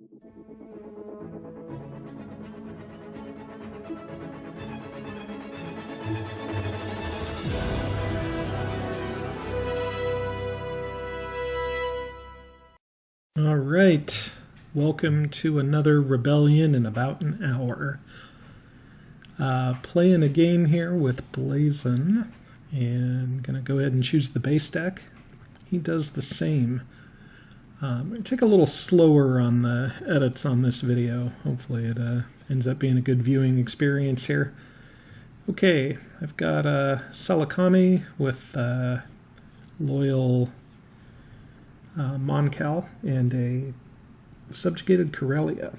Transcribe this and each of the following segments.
All right, welcome to another rebellion in about an hour. Playing a game here with Blazin, and gonna go ahead and choose the base deck. He does the same. Take a little slower on the edits on this video. Hopefully it ends up being a good viewing experience here. Okay, I've got Salakami with loyal Mon Cal and a subjugated Corellia.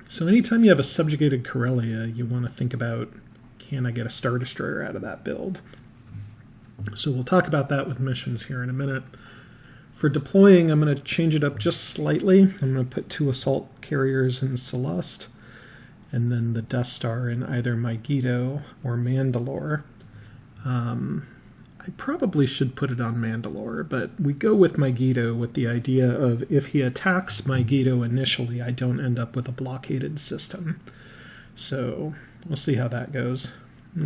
So anytime you have a subjugated Corellia, you want to think about, can I get a Star Destroyer out of that build? So we'll talk about that with missions here in a minute. For deploying, I'm going to change it up just slightly. I'm going to put 2 assault carriers in Celeste, and then the Death Star in either Megiddo or Mandalore. I probably should put it on Mandalore, but we go with Megiddo with the idea of if he attacks Megiddo initially, I don't end up with a blockaded system. So we'll see how that goes.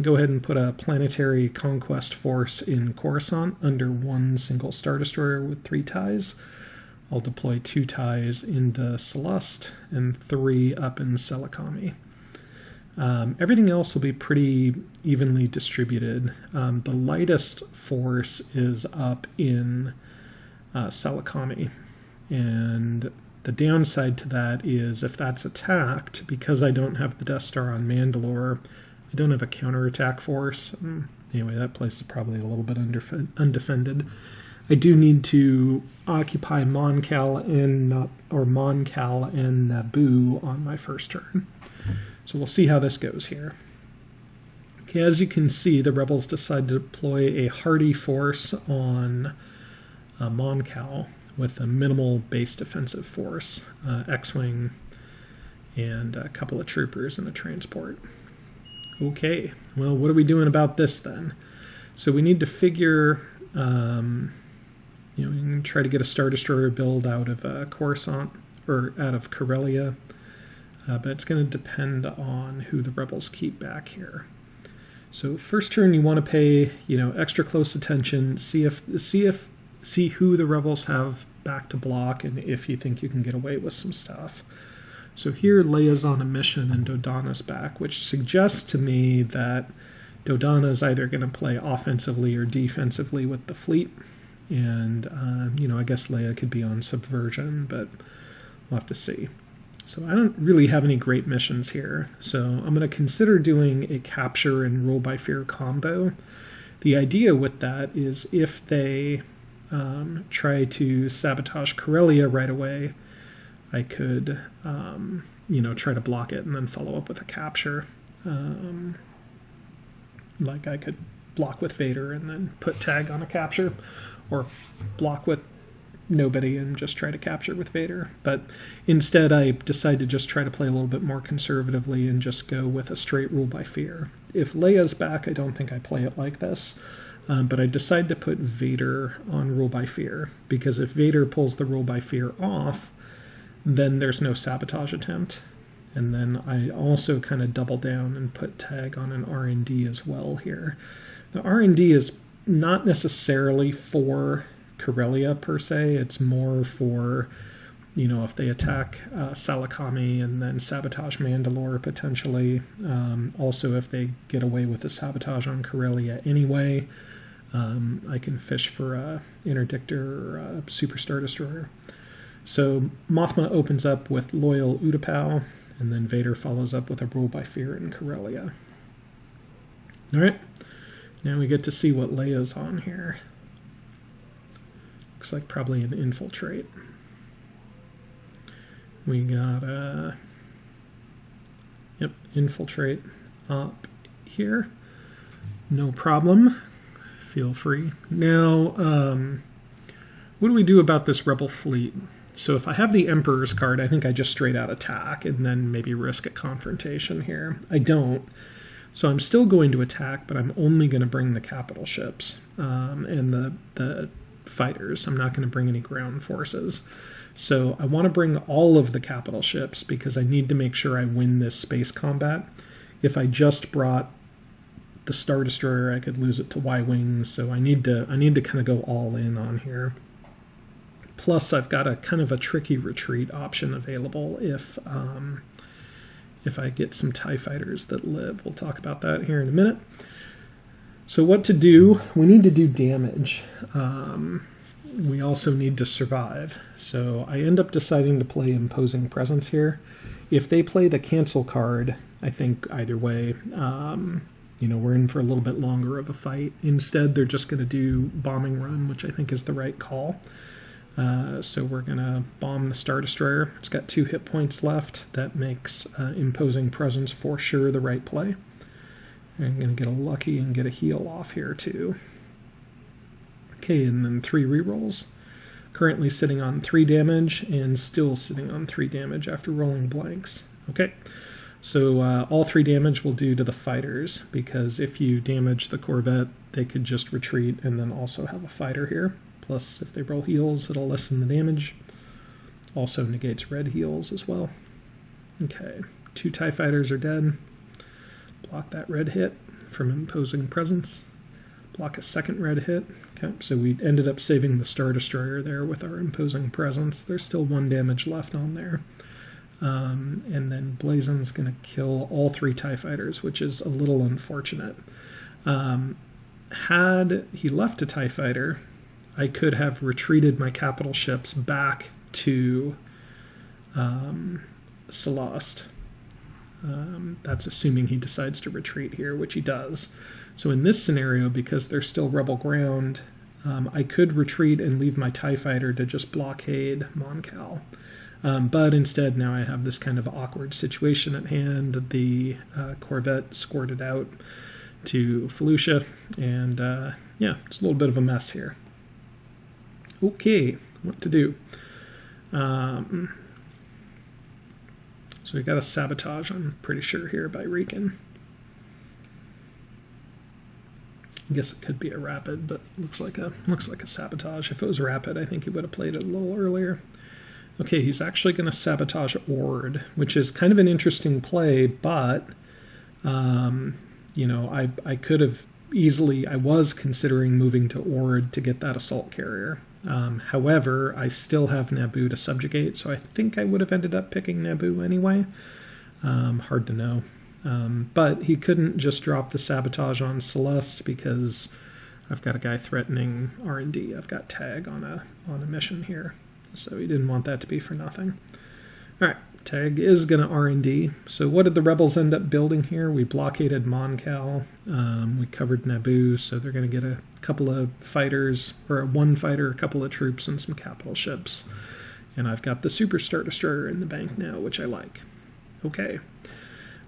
Go ahead and put a planetary conquest force in Coruscant under 1 single Star Destroyer with 3 ties. I'll deploy 2 ties into Celeste and 3 up in Salakami. Everything else will be pretty evenly distributed. The lightest force is up in Salakami, and the downside to that is if that's attacked, because I don't have the Death Star on Mandalore, I don't have a counterattack force. Anyway, that place is probably a little bit undefended. I do need to occupy Mon Cal and Naboo on my first turn. So we'll see how this goes here. Okay, as you can see, the rebels decide to deploy a hardy force on Mon Cal with a minimal base defensive force, X-Wing, and a couple of troopers and a transport. Okay, well, what are we doing about this then? So we need to figure, we can try to get a Star Destroyer build out of Coruscant, or out of Corellia. But it's going to depend on who the rebels keep back here. So first turn, you want to pay extra close attention, see who the rebels have back to block, and if you think you can get away with some stuff. So here Leia's on a mission and Dodonna's back, which suggests to me that Dodonna is either going to play offensively or defensively with the fleet, and I guess Leia could be on subversion, but we'll have to see. So I don't really have any great missions here. So I'm going to consider doing a capture and rule by fear combo. The idea with that is if they try to sabotage Corellia right away, I could, try to block it and then follow up with a capture. Like I could block with Vader and then put tag on a capture, or block with nobody and just try to capture with Vader. But instead I decide to just try to play a little bit more conservatively and just go with a straight rule by fear. If Leia's back, I don't think I play it like this, but I decide to put Vader on rule by fear, because if Vader pulls the rule by fear off, then there's no sabotage attempt. And then I also kind of double down and put tag on an R&D as well here. The R&D is not necessarily for Corellia per se. It's more for, if they attack Salakami and then sabotage Mandalore potentially. Also, if they get away with the sabotage on Corellia anyway, I can fish for a Interdictor or a Super Star Destroyer. So Mothma opens up with loyal Utapau, and then Vader follows up with a rule by fear in Corellia. All right, now we get to see what Leia's on here. Looks like probably an infiltrate. We got infiltrate up here. No problem. Feel free. Now, what do we do about this rebel fleet? So if I have the Emperor's card, I think I just straight out attack and then maybe risk a confrontation here. I don't. So I'm still going to attack, but I'm only going to bring the capital ships and the fighters. I'm not going to bring any ground forces. So I want to bring all of the capital ships because I need to make sure I win this space combat. If I just brought the Star Destroyer, I could lose it to Y-Wings, so I need to kind of go all in on here. Plus, I've got a kind of a tricky retreat option available if I get some TIE fighters that live. We'll talk about that here in a minute. So what to do? We need to do damage. We also need to survive. So I end up deciding to play Imposing Presence here. If they play the cancel card, I think either way, we're in for a little bit longer of a fight. Instead, they're just going to do Bombing Run, which I think is the right call. So we're going to bomb the Star Destroyer. It's got 2 hit points left. That makes Imposing Presence for sure the right play. I'm going to get a lucky and get a heal off here too. Okay, and then 3 rerolls. Currently sitting on 3 damage and still sitting on 3 damage after rolling blanks. Okay, so all 3 damage will do to the fighters, because if you damage the Corvette, they could just retreat and then also have a fighter here. Plus, if they roll heals, it'll lessen the damage. Also negates red heals as well. Okay, 2 TIE fighters are dead. Block that red hit from Imposing Presence. Block a second red hit. Okay, so we ended up saving the Star Destroyer there with our Imposing Presence. There's still 1 damage left on there. And then Blazin's going to kill all 3 TIE fighters, which is a little unfortunate. Had he left a TIE fighter, I could have retreated my capital ships back to Celeste. That's assuming he decides to retreat here, which he does. So in this scenario, because they're still rebel ground, I could retreat and leave my TIE fighter to just blockade Mon Cal. But instead, now I have this kind of awkward situation at hand. The Corvette squirted out to Felucia, and it's a little bit of a mess here. Okay, what to do? So we got a sabotage, I'm pretty sure, here by Riken. I guess it could be a rapid, but looks like a sabotage. If it was rapid, I think he would have played it a little earlier. Okay, he's actually going to sabotage Ord, which is kind of an interesting play, but I could have easily. I was considering moving to Ord to get that assault carrier. However, I still have Naboo to subjugate, so I think I would have ended up picking Naboo anyway. Hard to know. But he couldn't just drop the sabotage on Celeste because I've got a guy threatening R&D. I've got Tag on a mission here, so he didn't want that to be for nothing. All right, Tag is going to R&D. So what did the rebels end up building here? We blockaded Mon Cal. We covered Naboo, so they're going to get a couple of fighters, or 1 fighter, a couple of troops, and some capital ships. And I've got the Super Star Destroyer in the bank now, which I like. Okay.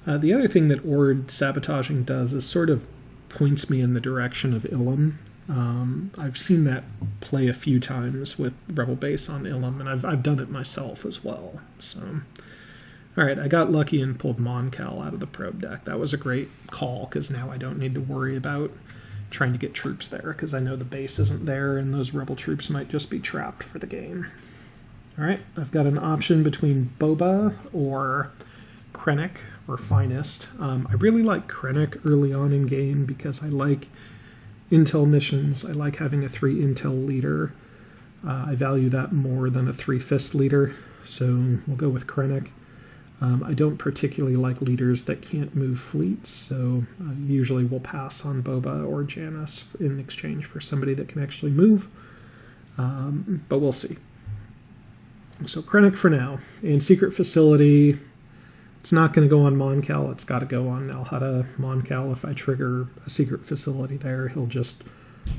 The other thing that Ord sabotaging does is sort of points me in the direction of Ilum. I've seen that play a few times with Rebel Base on Ilum, and I've done it myself as well. So, all right, I got lucky and pulled Mon Cal out of the probe deck. That was a great call, because now I don't need to worry about trying to get troops there, because I know the base isn't there, and those Rebel troops might just be trapped for the game. All right, I've got an option between Boba or Krennic or Finest. I really like Krennic early on in game because I like intel missions. I like having a 3 intel leader. I value that more than a 3 fist leader, so we'll go with Krennic. I don't particularly like leaders that can't move fleets, so usually we'll pass on Boba or Janice in exchange for somebody that can actually move, but we'll see. So Krennic for now. And Secret Facility, it's not going to go on Mon Cal. It's got to go on Nalhada. Mon Cal, if I trigger a Secret Facility there, he'll just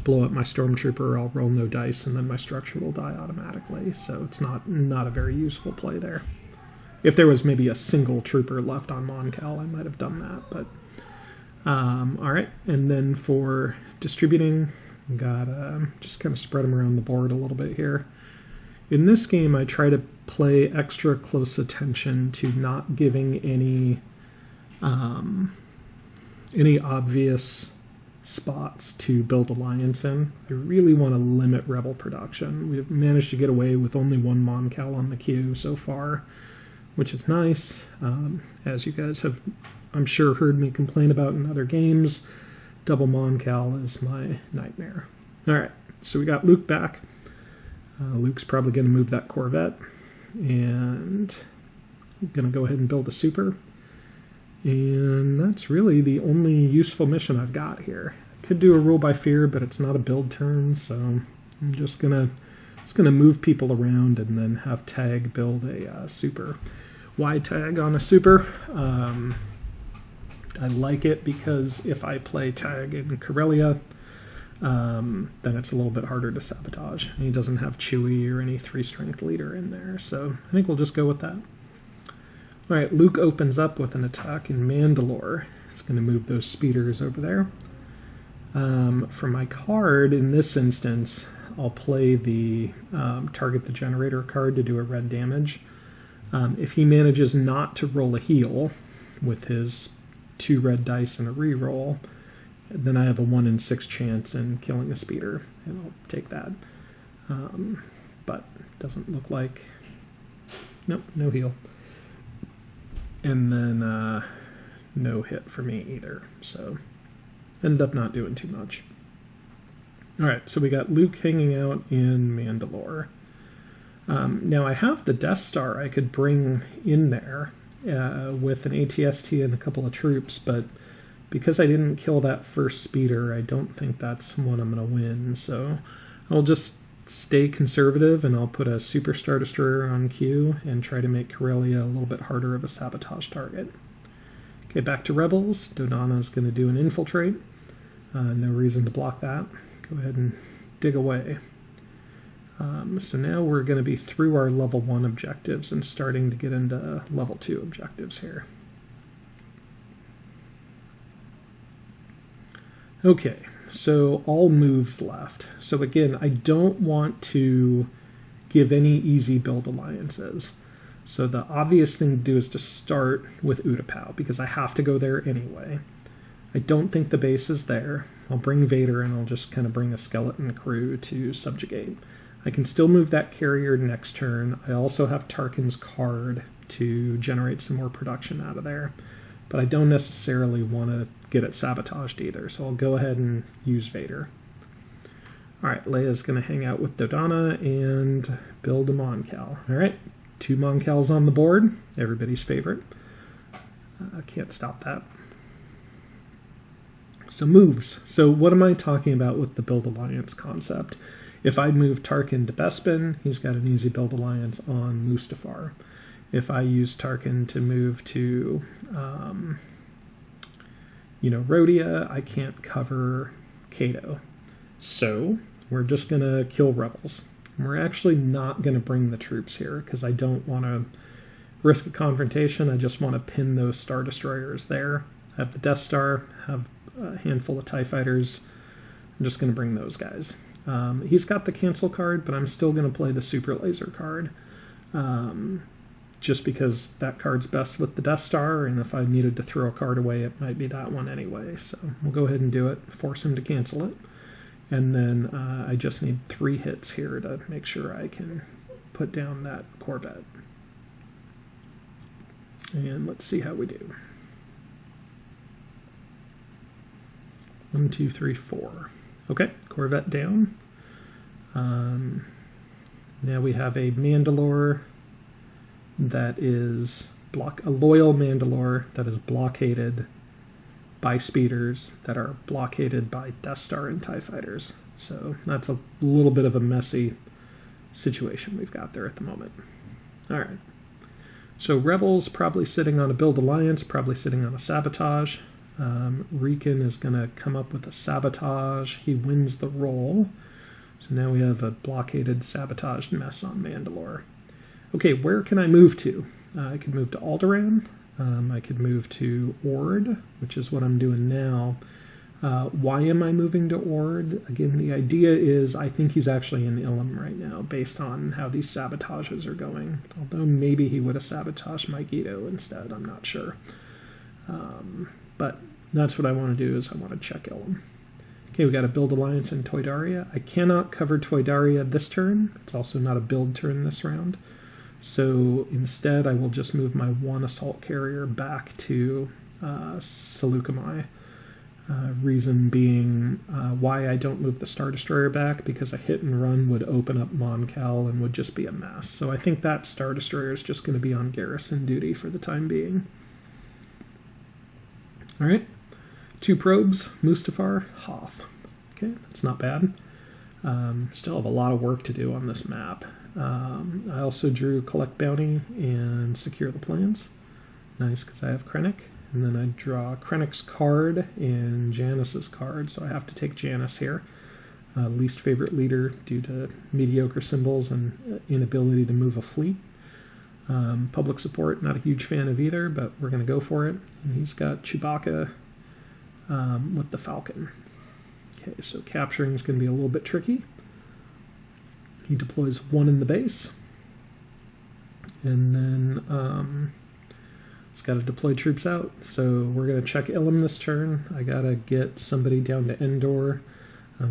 blow up my Stormtrooper. I'll roll no dice, and then my structure will die automatically. So it's not a very useful play there. If there was maybe a single trooper left on Mon Cal, I might have done that. But all right, and then for distributing, got just kind of spread them around the board a little bit here. In this game, I try to play extra close attention to not giving any obvious spots to build alliance in. I really want to limit rebel production. We've managed to get away with only one Mon Cal on the queue so far, which is nice. As you guys have, I'm sure, heard me complain about in other games, double Mon Cal is my nightmare. All right, so we got Luke back. Luke's probably going to move that Corvette, and I'm going to go ahead and build a super. And that's really the only useful mission I've got here. I could do a rule by fear, but it's not a build turn, so I'm just gonna move people around and then have Tag build a super. Why Tag on a super? I like it because if I play Tag in Corellia, then it's a little bit harder to sabotage. And he doesn't have Chewie or any 3-strength leader in there, so I think we'll just go with that. All right, Luke opens up with an attack in Mandalore. It's going to move those speeders over there. For my card, in this instance, I'll play the target the generator card to do a red damage. If he manages not to roll a heal with his 2 red dice and a reroll, then I have a 1 in 6 chance in killing a speeder, and I'll take that. But doesn't look like... Nope, no heal. And then no hit for me either, so ended up not doing too much. All right, so we got Luke hanging out in Mandalore. Now I have the Death Star I could bring in there with an ATST and a couple of troops, but because I didn't kill that first speeder, I don't think that's one I'm going to win, so I'll just stay conservative, and I'll put a Super Star Destroyer on queue and try to make Corellia a little bit harder of a sabotage target. Okay, back to Rebels. Dodonna's going to do an infiltrate. No reason to block that. Go ahead and dig away. So now we're going to be through our level 1 objectives and starting to get into level 2 objectives here. Okay. So all moves left. So again, I don't want to give any easy build alliances. So the obvious thing to do is to start with Utapau, because I have to go there anyway. I don't think the base is there. I'll bring Vader, and I'll just kind of bring a skeleton crew to subjugate. I can still move that carrier next turn. I also have Tarkin's card to generate some more production out of there. But I don't necessarily want to get it sabotaged either, so I'll go ahead and use Vader. Alright, Leia's going to hang out with Dodonna and build a Mon Cal. Alright, 2 Mon Cals on the board, everybody's favorite. I can't stop that. So moves. So what am I talking about with the build alliance concept? If I move Tarkin to Bespin, he's got an easy build alliance on Mustafar. If I use Tarkin to move to, RotE, I can't cover Cato. So we're just going to kill rebels. And we're actually not going to bring the troops here because I don't want to risk a confrontation. I just want to pin those Star Destroyers there. I have the Death Star, have a handful of TIE Fighters. I'm just going to bring those guys. He's got the cancel card, but I'm still going to play the Super Laser card. Just because that card's best with the Death Star, and if I needed to throw a card away, it might be that one anyway. So we'll go ahead and do it, force him to cancel it. And then I just need 3 hits here to make sure I can put down that Corvette. And let's see how we do. 1, 2, 3, 4. Okay, Corvette down. Now we have a Mandalore that is a loyal Mandalore that is blockaded by speeders that are blockaded by Death Star and TIE Fighters. So that's a little bit of a messy situation we've got there at the moment. All right. So Rebels probably sitting on a build alliance, probably sitting on a sabotage. Riken is going to come up with a sabotage. He wins the roll. So now we have a blockaded, sabotaged mess on Mandalore. Okay, where can I move to? I could move to Alderaan. I could move to Ord, which is what I'm doing now. Why am I moving to Ord? Again, the idea is I think he's actually in Ilum right now, based on how these sabotages are going. Although maybe he would have sabotaged Mygeeto instead, I'm not sure. But that's what I want to do, is I want to check Ilum. Okay, we got a build alliance in Toydaria. I cannot cover Toydaria this turn. It's also not a build turn this round. So instead, I will just move my 1 assault carrier back to Seleucami. Reason being why I don't move the Star Destroyer back, because a hit and run would open up Mon Cal and would just be a mess. So I think that Star Destroyer is just going to be on garrison duty for the time being. All right, 2 probes, Mustafar, Hoth. Okay, that's not bad. Still have a lot of work to do on this map. I also drew Collect Bounty and Secure the Plans. Nice, because I have Krennic. And then I draw Krennic's card and Janice's card, so I have to take Janice here. Least favorite leader due to mediocre symbols and inability to move a fleet. Public support, not a huge fan of either, but we're going to go for it. And he's got Chewbacca with the Falcon. Okay, so capturing is going to be a little bit tricky. He deploys 1 in the base. And then it's got to deploy troops out. So we're going to check Ilum this turn. I got to get somebody down to Endor.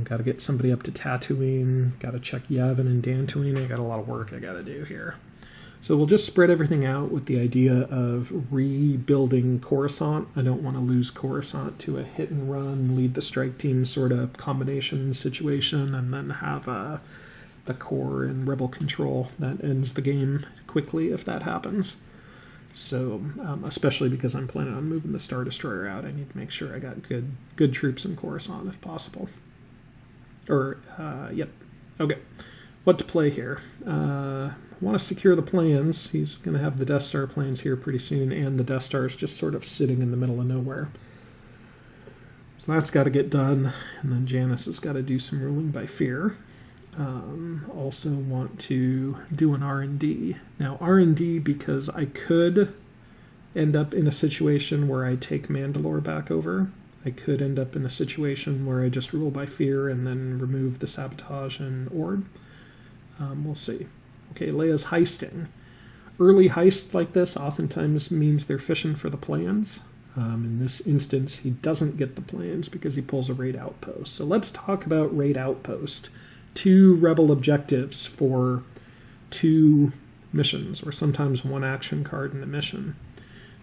Got to get somebody up to Tatooine. Got to check Yavin and Dantooine. I got a lot of work I got to do here. So we'll just spread everything out with the idea of rebuilding Coruscant. I don't want to lose Coruscant to a hit and run, lead the strike team sort of combination situation, and then have the core and rebel control. That ends the game quickly if that happens. So, especially because I'm planning on moving the Star Destroyer out, I need to make sure I got good troops in Coruscant if possible. Yep. Okay. What to play here? I want to secure the plans. He's going to have the Death Star plans here pretty soon, and the Death Star is just sort of sitting in the middle of nowhere. So that's got to get done, and then Janice has got to do some ruling by fear. Also want to do an R&D. Now R&D because I could end up in a situation where I take Mandalore back over. I could end up in a situation where I just rule by fear and then remove the sabotage and Ord. We'll see. Okay, Leia's heisting. Early heist like this oftentimes means they're fishing for the plans. In this instance, he doesn't get the plans because he pulls a raid outpost. So let's talk about raid outpost. 2 rebel objectives for 2 missions, or sometimes 1 action card in a mission.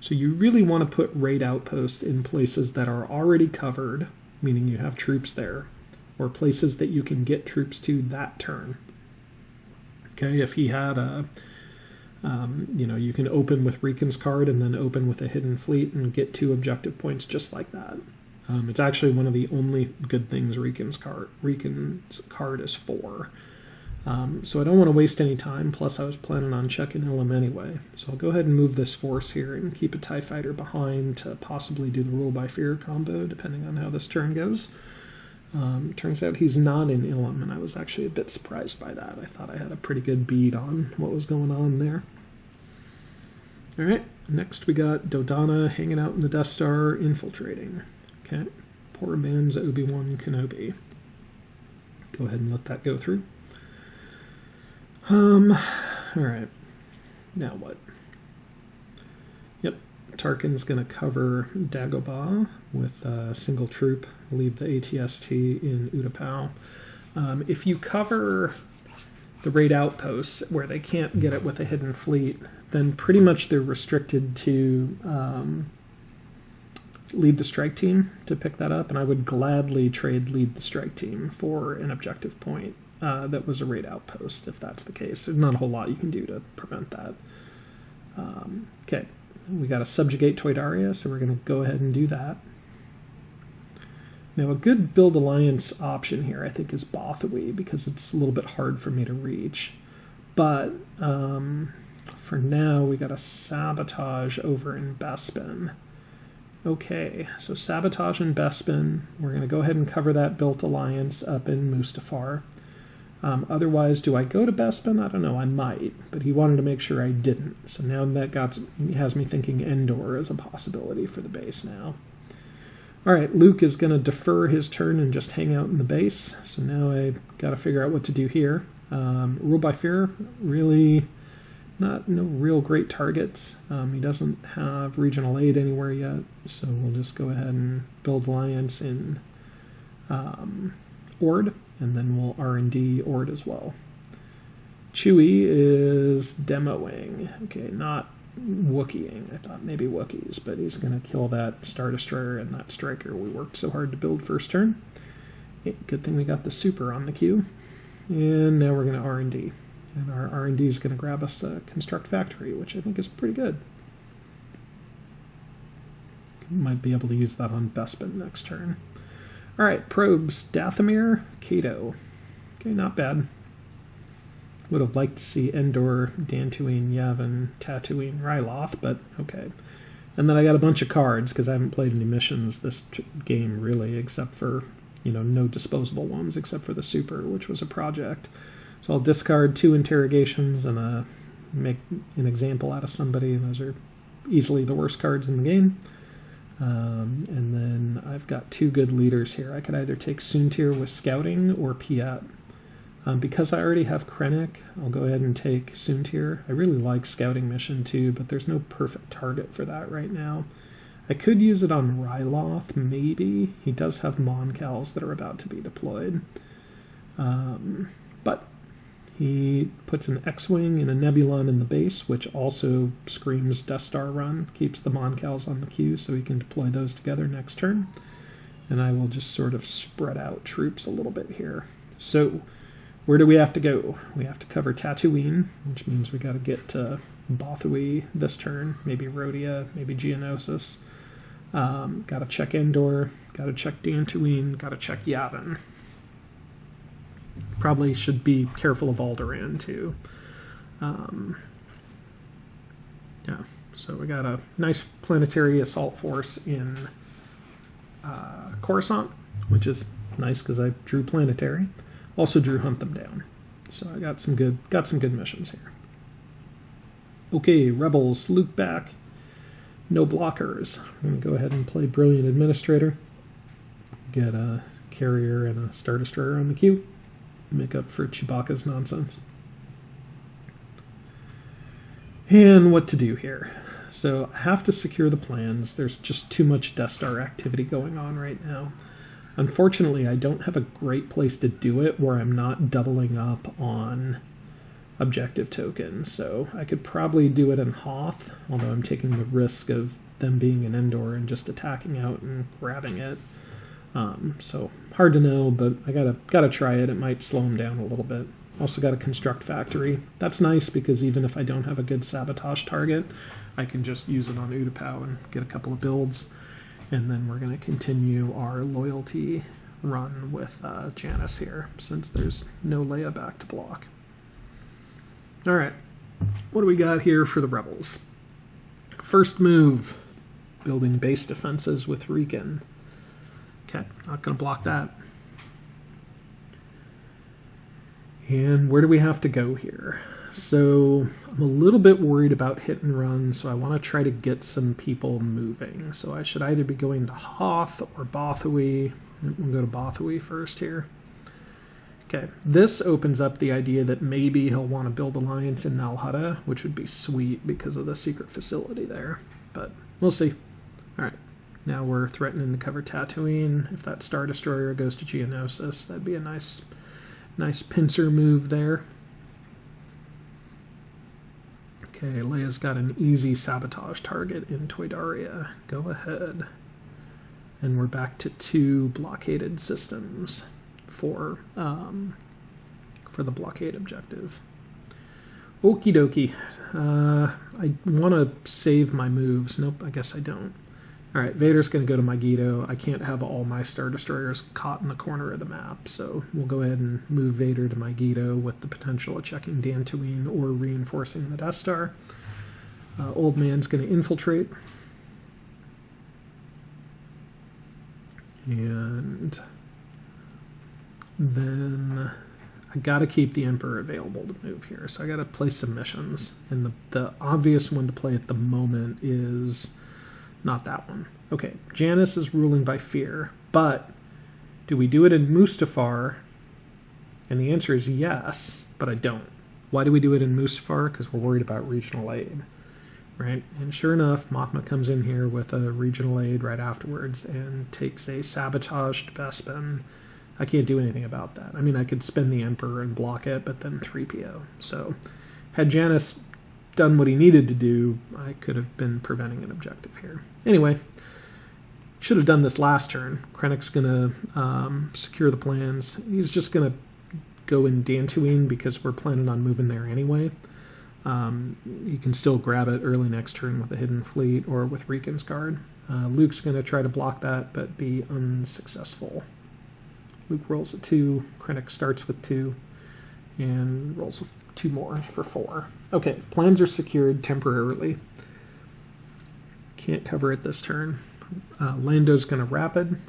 So you really want to put raid outpost in places that are already covered, meaning you have troops there, or places that you can get troops to that turn. Okay, if he had you can open with Reekin's card and then open with a hidden fleet and get 2 objective points just like that. It's actually one of the only good things Reekin's card is for. So I don't want to waste any time, plus I was planning on checking Ilum anyway. So I'll go ahead and move this force here and keep a TIE Fighter behind to possibly do the Rule by Fear combo, depending on how this turn goes. Turns out he's not in Ilum, and I was actually a bit surprised by that. I thought I had a pretty good bead on what was going on there. Alright, next we got Dodonna hanging out in the Death Star, infiltrating. Okay, poor man's Obi-Wan Kenobi. Go ahead and let that go through. Alright, now what? Yep, Tarkin's going to cover Dagobah with a single troop, leave the ATST in Utapau. If you cover the raid outposts where they can't get it with a hidden fleet, then pretty much they're restricted to lead the strike team to pick that up, and I would gladly trade lead the strike team for an objective point that was a raid outpost, if that's the case. There's not a whole lot you can do to prevent that. Okay, we got to subjugate Toydaria, so we're going to go ahead and do that. Now, a good build alliance option here, I think, is Bothawi, because it's a little bit hard for me to reach. But for now, we got a sabotage over in Bespin. Okay, so sabotage in Bespin. We're going to go ahead and cover that built alliance up in Mustafar. Otherwise, do I go to Bespin? I don't know, I might, but he wanted to make sure I didn't. So now that has me thinking Endor is a possibility for the base now. All right, Luke is going to defer his turn and just hang out in the base. So now I got to figure out what to do here. Rule by Fear, really no real great targets. He doesn't have regional aid anywhere yet, so we'll just go ahead and build alliance in Ord, and then we'll R&D Ord as well. Chewie is demoing. Okay, not Wookieing. I thought maybe Wookiees, but he's going to kill that Star Destroyer and that Striker we worked so hard to build first turn. Good thing we got the Super on the queue. And now we're going to R&D. And our R&D is going to grab us a Construct Factory, which I think is pretty good. Might be able to use that on Bespin next turn. All right, probes, Dathomir, Cato. Okay, not bad. Would have liked to see Endor, Dantooine, Yavin, Tatooine, Ryloth, but okay. And then I got a bunch of cards, because I haven't played any missions this game, really, except for, no disposable ones, except for the Super, which was a project. So I'll discard 2 interrogations and make an example out of somebody, and those are easily the worst cards in the game. And then I've got 2 good leaders here. I could either take Soontir with Scouting or Piet. Because I already have Krennic, I'll go ahead and take Soontir. I really like Scouting Mission too, but there's no perfect target for that right now. I could use it on Ryloth, maybe. He does have Mon Cals that are about to be deployed. But he puts an X-Wing and a Nebulon in the base, which also screams Death Star run, keeps the Mon Cals on the queue so we can deploy those together next turn. And I will just sort of spread out troops a little bit here. So, where do we have to go? We have to cover Tatooine, which means we got to get to Bothui this turn, maybe RotE, maybe Geonosis. Got to check Endor, got to check Dantooine, got to check Yavin. Probably should be careful of Alderaan too. Yeah, so we got a nice planetary assault force in Coruscant, which is nice because I drew planetary. Also drew Hunt Them Down. So I got some good missions here. Okay, Rebels, Luke back. No blockers. I'm going to go ahead and play Brilliant Administrator. Get a carrier and a Star Destroyer on the queue. Make up for Chewbacca's nonsense. And what to do here. So I have to secure the plans. There's just too much Death Star activity going on right now. Unfortunately, I don't have a great place to do it where I'm not doubling up on objective tokens. So I could probably do it in Hoth, although I'm taking the risk of them being in Endor and just attacking out and grabbing it. So hard to know, but I gotta try it. It might slow them down a little bit. Also got a Construct Factory. That's nice because even if I don't have a good sabotage target, I can just use it on Utapau and get a couple of builds. And then we're going to continue our loyalty run with Janice here, since there's no Leia back to block. All right, what do we got here for the Rebels? First move, building base defenses with Riken. Okay, not going to block that. And where do we have to go here? So I'm a little bit worried about hit and run, so I want to try to get some people moving. So I should either be going to Hoth or Bothui. We'll go to Bothui first here. Okay, this opens up the idea that maybe he'll want to build alliance in Nal Hutta, which would be sweet because of the secret facility there. But we'll see. All right, now we're threatening to cover Tatooine. If that Star Destroyer goes to Geonosis, that'd be a nice pincer move there. Okay, Leia's got an easy sabotage target in Toydaria. Go ahead. And we're back to 2 blockaded systems for the blockade objective. Okie dokie. I want to save my moves. Nope, I guess I don't. All right, Vader's going to go to Megiddo. I can't have all my Star Destroyers caught in the corner of the map, so we'll go ahead and move Vader to Megiddo with the potential of checking Dantooine or reinforcing the Death Star. Old Man's going to infiltrate. And then I got to keep the Emperor available to move here, so I got to play some missions. And the obvious one to play at the moment is not that one. Okay, Janice is ruling by fear, but do we do it in Mustafar? And the answer is yes, but I don't. Why do we do it in Mustafar? Because we're worried about regional aid. right? And sure enough, Mothma comes in here with a regional aid right afterwards and takes a sabotaged Bespin. I can't do anything about that. I mean, I could spin the Emperor and block it, but then 3PO. So had Janus done what he needed to do, I could have been preventing an objective here. Anyway, should have done this last turn. Krennic's going to secure the plans. He's just going to go in Dantooine because we're planning on moving there anyway. You can still grab it early next turn with a Hidden Fleet or with Reekin's Guard. Luke's going to try to block that, but be unsuccessful. Luke rolls a 2, Krennic starts with 2, and rolls 2 more for 4. Okay, plans are secured temporarily. Can't cover it this turn. Lando's going to rapid.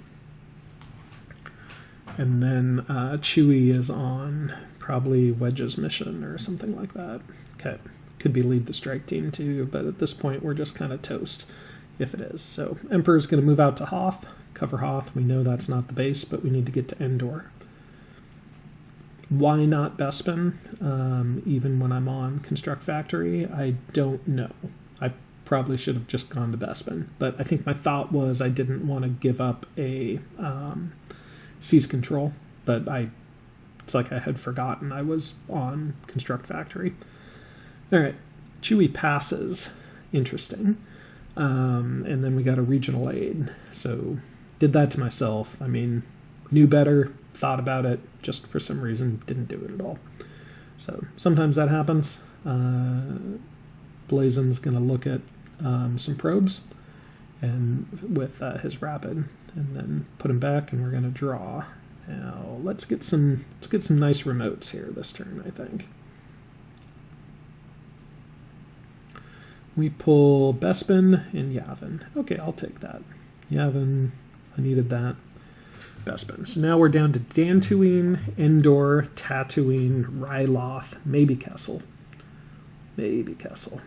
And then Chewie is on probably Wedge's mission or something like that. Okay, could be lead the strike team too, but at this point we're just kind of toast if it is. So Emperor's going to move out to Hoth, cover Hoth. We know that's not the base, but we need to get to Endor. Why not Bespin, even when I'm on Construct Factory? I don't know. I probably should have just gone to Bespin, but I think my thought was I didn't want to give up a seize control, but it's like I had forgotten I was on Construct Factory. All right, Chewie passes. Interesting. And then we got a regional aid. So did that to myself. I mean, knew better, thought about it, just for some reason didn't do it at all. So sometimes that happens. Blazin's going to look at some probes and with his rapid, and then put him back, and we're going to draw. Now let's get some nice remotes here this turn, I think. We pull Bespin and Yavin. Okay, I'll take that. Yavin, I needed that. Bespin. So now we're down to Dantooine, Endor, Tatooine, Ryloth, maybe Kessel. Maybe Kessel.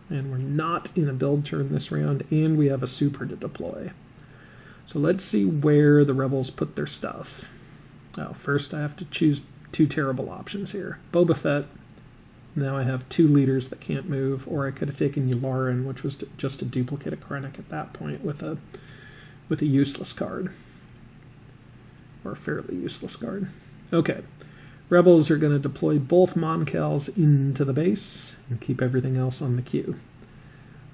And we're not in a build turn this round, and we have a super to deploy. So let's see where the Rebels put their stuff. Oh, first I have to choose 2 terrible options here. Boba Fett. Now I have 2 leaders that can't move, or I could have taken Yularen, which was just a duplicate of Krennic at that point with a useless card. Or a fairly useless card. Okay. Rebels are going to deploy both Mon Cals into the base and keep everything else on the queue.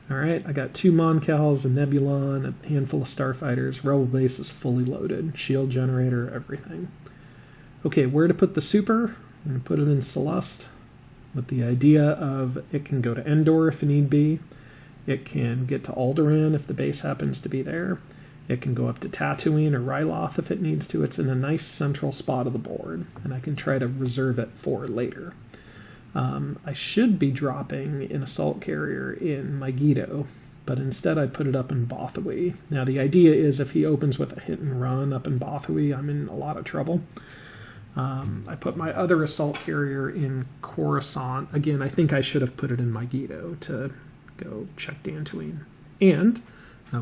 Alright, I got 2 Mon Cals, a Nebulon, a handful of starfighters. Rebel base is fully loaded. Shield generator, everything. Okay, where to put the super? I'm going to put it in Celeste, with the idea of it can go to Endor if need be. It can get to Alderaan if the base happens to be there. It can go up to Tatooine or Ryloth if it needs to. It's in a nice central spot of the board, and I can try to reserve it for later. I should be dropping an assault carrier in Megiddo, but instead I put it up in Bothawui. Now the idea is if he opens with a hit and run up in Bothawui, I'm in a lot of trouble. I put my other assault carrier in Coruscant. Again, I think I should have put it in Megiddo to go check Dantooine. And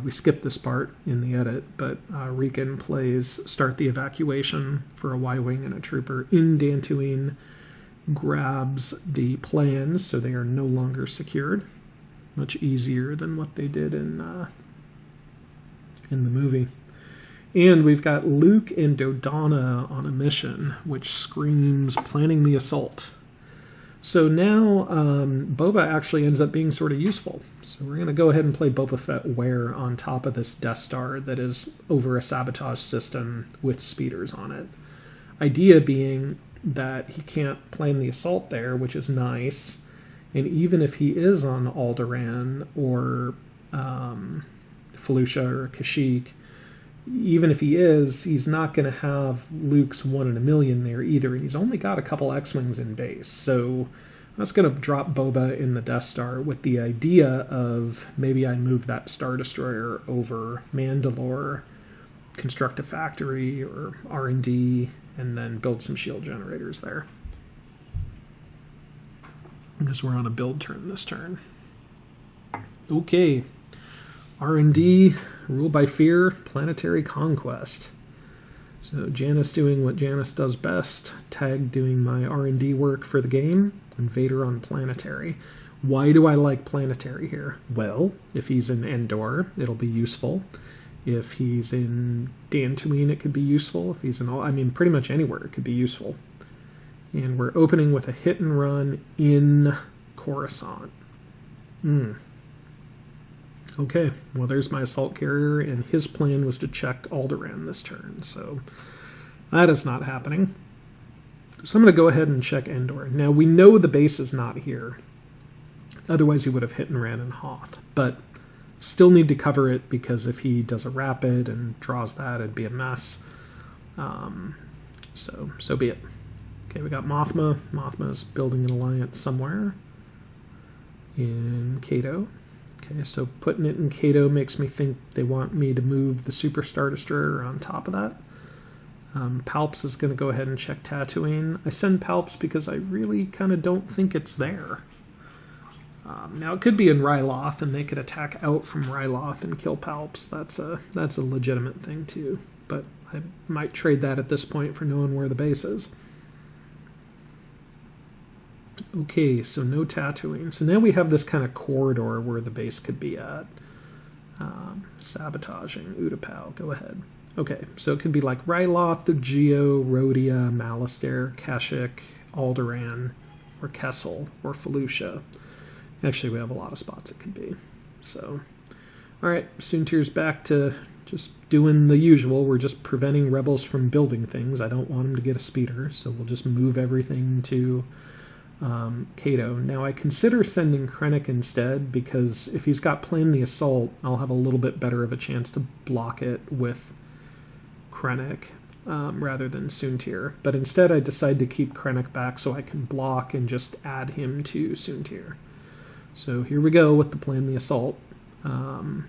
we skipped this part in the edit, but Reekin plays start the evacuation for a Y-Wing and a trooper in Dantooine, grabs the plans so they are no longer secured. Much easier than what they did in the movie. And we've got Luke and Dodonna on a mission, which screams planning the assault. So now Boba actually ends up being sort of useful. So we're going to go ahead and play Boba Fett Wear on top of this Death Star that is over a sabotage system with speeders on it. Idea being that he can't plan the assault there, which is nice. And even if he is on Alderaan or Felucia or Kashyyyk, even if he is, he's not going to have Luke's 1 in a million there either. And he's only got a couple X-Wings in base. So that's going to drop Boba in the Death Star with the idea of maybe I move that Star Destroyer over Mandalore, construct a factory or R&D, and then build some shield generators there. Because we're on a build turn this turn. Okay. R&D, Rule by Fear, Planetary Conquest. So Janice doing what Janice does best, Tag doing my R&D work for the game, and Vader on Planetary. Why do I like planetary here? Well, if he's in Endor, it'll be useful. If he's in Dantooine, it could be useful. If he's in I mean, pretty much anywhere it could be useful. And we're opening with a hit and run in Coruscant. Okay, well, there's my assault carrier, and his plan was to check Alderaan this turn, so that is not happening. So I'm going to go ahead and check Endor. Now, we know the base is not here. Otherwise, he would have hit and ran in Hoth. But still need to cover it, because if he does a rapid and draws that, it'd be a mess. So be it. Okay, we got Mothma. Mothma's building an alliance somewhere in Cato. Okay, so putting it in Cato makes me think they want me to move the Super Star Destroyer on top of that. Palps is going to go ahead and check Tatooine. I send Palps because I really kind of don't think it's there. Now, it could be in Ryloth, and they could attack out from Ryloth and kill Palps. That's a legitimate thing, too. But I might trade that at this point for knowing where the base is. Okay, so no Tatooine. So now we have this kind of corridor where the base could be at. Sabotaging Utapau. Go ahead. Okay, so it could be like Ryloth, Geo, Rhodia, Malastare, Kashyyyk, Alderaan, or Kessel, or Felucia. Actually, we have a lot of spots it could be. So, all right, Soontir's back to just doing the usual. We're just preventing rebels from building things. I don't want them to get a speeder, so we'll just move everything to Cato. Now, I consider sending Krennic instead, because if he's got Plan the Assault, I'll have a little bit better of a chance to block it with Krennic rather than Soontir. But instead, I decide to keep Krennic back so I can block and just add him to Soontir. So here we go with the Plan the Assault. And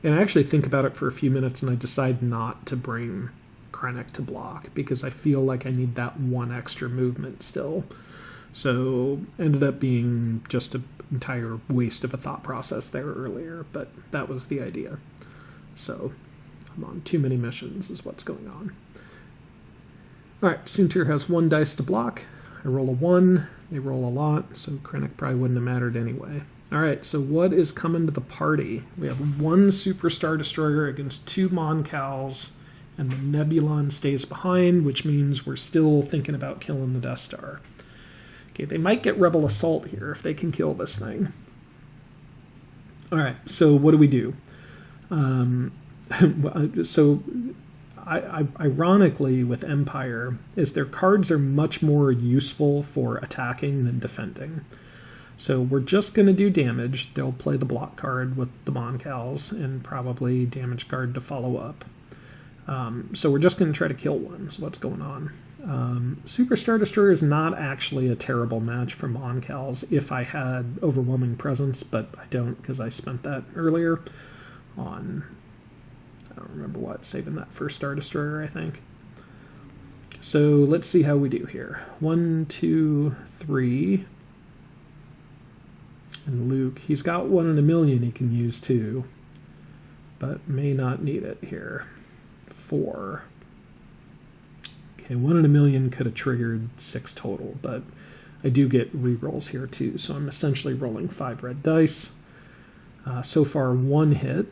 I actually think about it for a few minutes, and I decide not to bring Krennic to block, because I feel like I need that one extra movement still. So ended up being just an entire waste of a thought process there earlier, but that was the idea. So I'm on too many missions is what's going on. All right, Soontir has 1 dice to block. I roll a 1. They roll a lot, so Krennic probably wouldn't have mattered anyway. All right, so what is coming to the party? We have 1 Super Star Destroyer against 2 Mon Cals, and the Nebulon stays behind, which means we're still thinking about killing the Death Star. Okay, they might get Rebel Assault here if they can kill this thing. All right, so what do we do? Ironically, with Empire, is their cards are much more useful for attacking than defending. So we're just going to do damage. They'll play the block card with the Mon Cals and probably damage card to follow up. So we're just going to try to kill one, is what's going on. Super Star Destroyer is not actually a terrible match for Mon Cals if I had Overwhelming Presence, but I don't, because I spent that earlier on, I don't remember what, saving that first Star Destroyer, I think. So let's see how we do here. 1, 2, 3. And Luke, he's got 1 in a million he can use too, but may not need it here. 4. Okay, 1 in a million could have triggered 6 total, but I do get rerolls here too, so I'm essentially rolling 5 red dice. So far, 1 hit.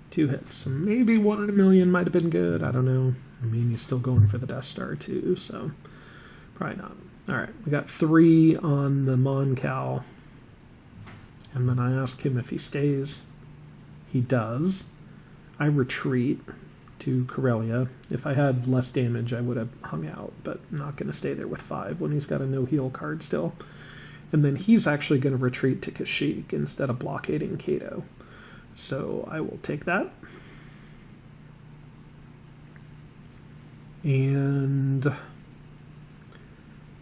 2 hits. So maybe 1 in a million might have been good. I don't know. I mean, he's still going for the Death Star too, so probably not. All right, we got 3 on the Mon Cal, and then I ask him if he stays. He does. I retreat to Corellia. If I had less damage, I would have hung out, but I'm not going to stay there with 5 when he's got a no-heal card still. And then he's actually going to retreat to Kashyyyk instead of blockading Cato. So I will take that. And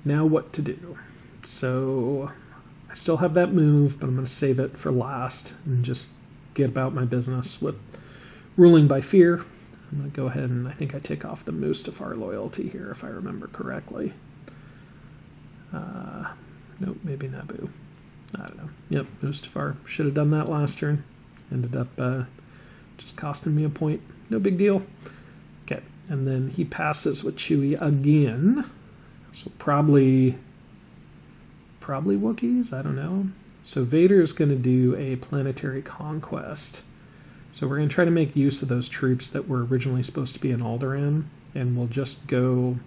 now what to do? So I still have that move, but I'm going to save it for last and just get about my business with ruling by fear. I'm going to go ahead and I think I take off the Mustafar loyalty here if I remember correctly. Nope, maybe Naboo. I don't know. Yep, Mustafar. Should have done that last turn. Ended up just costing me a point. No big deal. Okay, and then he passes with Chewie again. So probably probably Wookiees, I don't know. So Vader's going to do a planetary conquest. So we're going to try to make use of those troops that were originally supposed to be in Alderaan, and we'll just go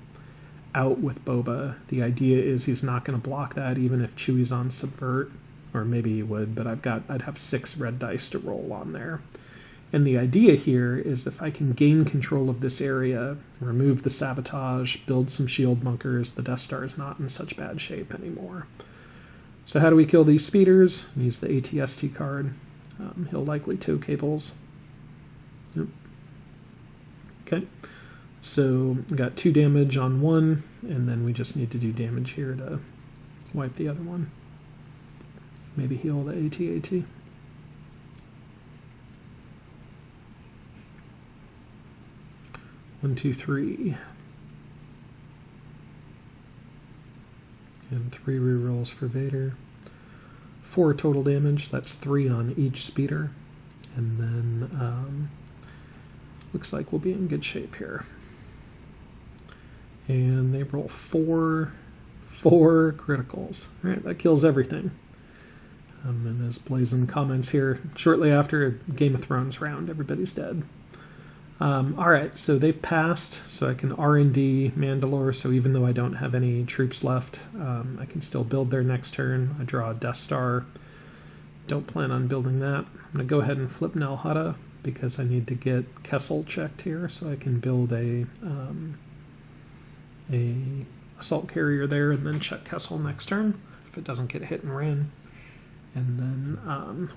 out with Boba. The idea is he's not going to block that even if Chewie's on Subvert, or maybe he would, but I'd have 6 red dice to roll on there. And the idea here is if I can gain control of this area, remove the sabotage, build some shield bunkers, the Death Star is not in such bad shape anymore. So how do we kill these speeders? Use the ATST card. He'll likely tow cables. Yep. Okay. So we got 2 damage on one, and then we just need to do damage here to wipe the other one. Maybe heal the AT-AT. One, two, three. And 3 rerolls for Vader. 4 total damage. That's 3 on each speeder. And then looks like we'll be in good shape here. And they roll 4 criticals. All right, that kills everything. And as Blazin comments here, shortly after a Game of Thrones round, everybody's dead. All right, so they've passed, so I can R&D Mandalore, so even though I don't have any troops left, I can still build their next turn. I draw a Death Star. Don't plan on building that. I'm going to go ahead and flip Nal Hutta because I need to get Kessel checked here, so I can build a assault carrier there and then check Kessel next turn if it doesn't get hit and ran. And then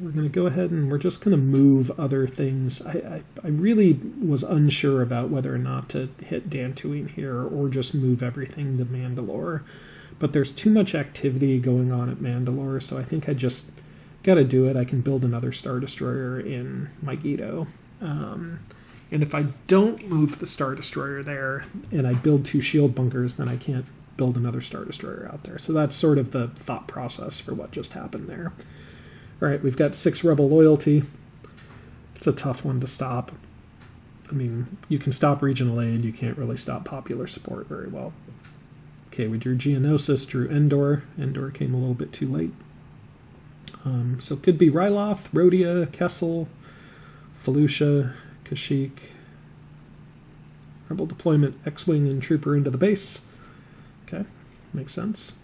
we're going to go ahead and we're just going to move other things. I really was unsure about whether or not to hit Dantooine here or just move everything to Mandalore. But there's too much activity going on at Mandalore, so I think I just got to do it. I can build another Star Destroyer in Megiddo. And if I don't move the Star Destroyer there and I build 2 shield bunkers, then I can't build another Star Destroyer out there. So that's sort of the thought process for what just happened there. All right, we've got 6 Rebel Loyalty. It's a tough one to stop. I mean, you can stop regional aid. You can't really stop popular support very well. Okay, we drew Geonosis, drew Endor. Endor came a little bit too late. So it could be Ryloth, RotE, Kessel, Felucia, Kashyyyk. Rebel Deployment, X-Wing and Trooper into the base. Okay, makes sense.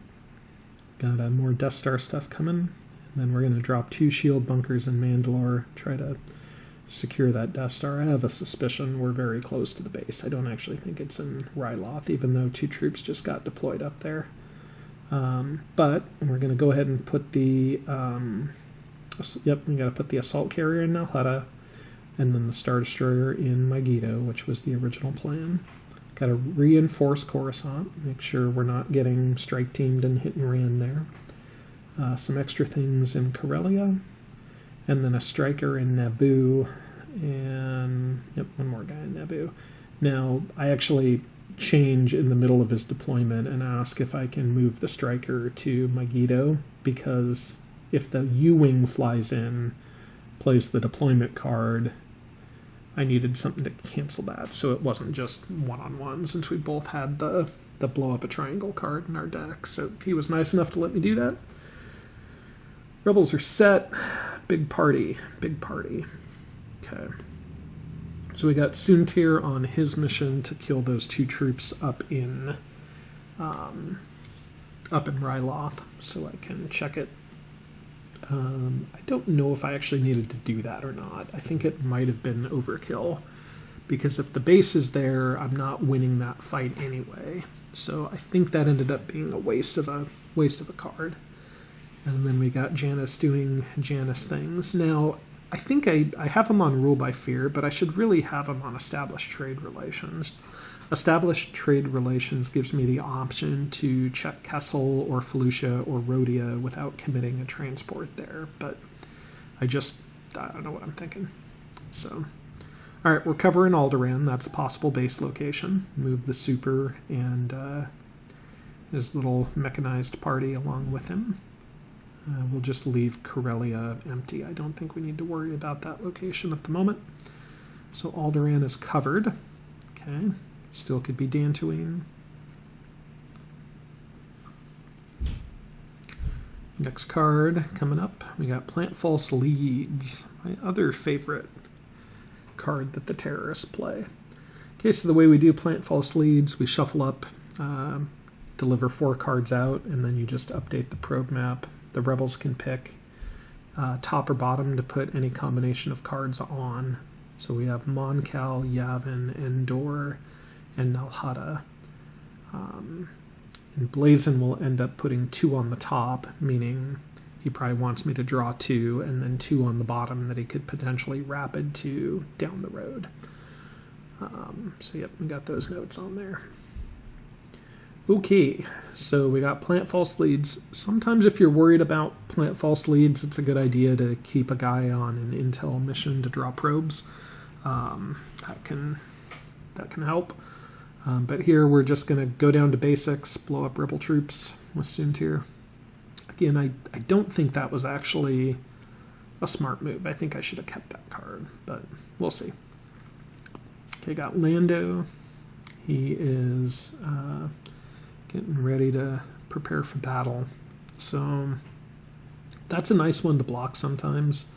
Got more Death Star stuff coming. And then we're going to drop 2 shield bunkers in Mandalore, try to secure that Death Star. I have a suspicion we're very close to the base. I don't actually think it's in Ryloth, even though 2 troops just got deployed up there. But we're going to go ahead and put the... we got to put the assault carrier in Nal Hutta, and then the Star Destroyer in Megiddo, which was the original plan. Got to reinforce Coruscant, make sure we're not getting strike teamed and hit and ran there. Some extra things in Corellia, and then a striker in Naboo, and one more guy in Naboo. Now, I actually change in the middle of his deployment and ask if I can move the striker to Megiddo, because if the U-Wing flies in, plays the deployment card, I needed something to cancel that, so it wasn't just one-on-one, since we both had the blow up a triangle card in our deck. So he was nice enough to let me do that. Rebels are set. Big party. Okay. So we got Soontir on his mission to kill those 2 troops up in Ryloth, so I can check it. I don't know if I actually needed to do that or not. I think it might have been overkill, because if the base is there, I'm not winning that fight anyway. So I think that ended up being a waste of a card. And then we got Janice doing Janice things. Now, I think I have him on Rule by Fear, but I should really have him on Established Trade Relations. Established Trade Relations gives me the option to check Kessel or Felucia or RotE without committing a transport there, but I don't know what I'm thinking. So, all right, we're covering Alderaan. That's a possible base location. Move the Super and his little mechanized party along with him. We'll just leave Corellia empty. I don't think we need to worry about that location at the moment. So Alderaan is covered. Okay. Still could be Dantooine. Next card coming up, we got Plant False Leads, my other favorite card that the terrorists play. Okay, so the way we do Plant False Leads, we shuffle up, deliver 4 cards out, and then you just update the probe map. The rebels can pick top or bottom to put any combination of cards on. So we have Mon Cal, Yavin, Endor, and Nalhada. And Blazin will end up putting 2 on the top, meaning he probably wants me to draw 2, and then 2 on the bottom that he could potentially rapid to down the road. So yep, we got those notes on there. Okay, so we got Plant False Leads. Sometimes if you're worried about Plant False Leads, it's a good idea to keep a guy on an intel mission to draw probes. That can help. But here we're just going to go down to basics, blow up rebel troops with Soontir. Again, I don't think that was actually a smart move. I think I should have kept that card, but we'll see. Okay, got Lando. He is getting ready to prepare for battle. So that's a nice one to block sometimes,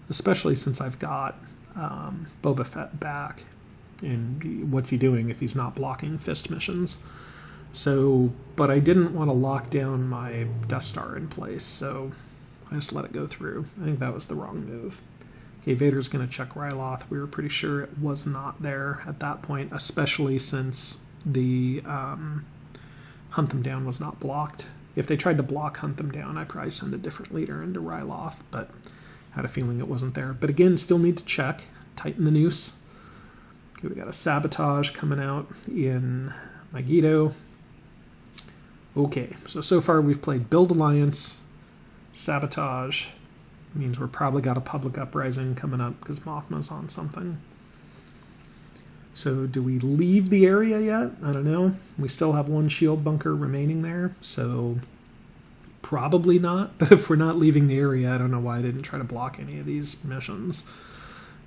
especially since I've got Boba Fett back. And what's he doing if he's not blocking fist missions? So, but I didn't want to lock down my Death Star in place, so I just let it go through. I think that was the wrong move. Okay, Vader's going to check Ryloth. We were pretty sure it was not there at that point, especially since the Hunt Them Down was not blocked. If they tried to block Hunt Them Down, I'd probably send a different leader into Ryloth, but had a feeling it wasn't there. But again, still need to check. Tighten the noose. Okay, we got a Sabotage coming out in Megiddo. Okay, so far we've played Build Alliance, Sabotage. Means we're probably got a Public Uprising coming up because Mothma's on something. So do we leave the area yet? I don't know. We still have 1 shield bunker remaining there, so probably not. But if we're not leaving the area, I don't know why I didn't try to block any of these missions.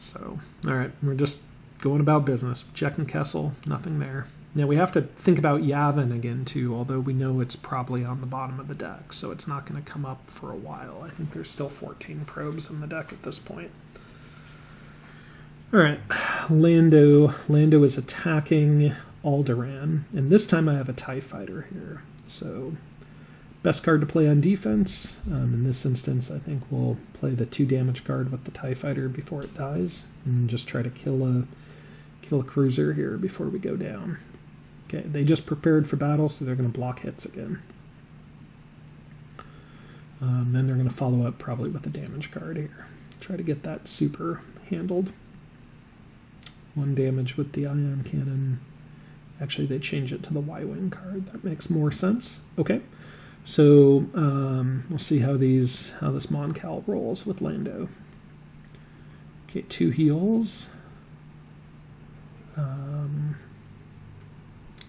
So, all right, we're just going about business. Checking Kessel, nothing there. Now we have to think about Yavin again too, although we know it's probably on the bottom of the deck, so it's not going to come up for a while. I think there's still 14 probes in the deck at this point. All right, Lando is attacking Alderaan, and this time I have a TIE fighter here. So best card to play on defense. In this instance, I think we'll play the 2 damage card with the TIE fighter before it dies, and just try to kill a cruiser here before we go down. Okay, they just prepared for battle, so they're going to block hits again. Then they're going to follow up probably with a damage card here. Try to get that super handled. 1 damage with the ion cannon. Actually, they change it to the Y-Wing card. That makes more sense. Okay, so we'll see how this Mon Cal rolls with Lando. Okay, 2 heals.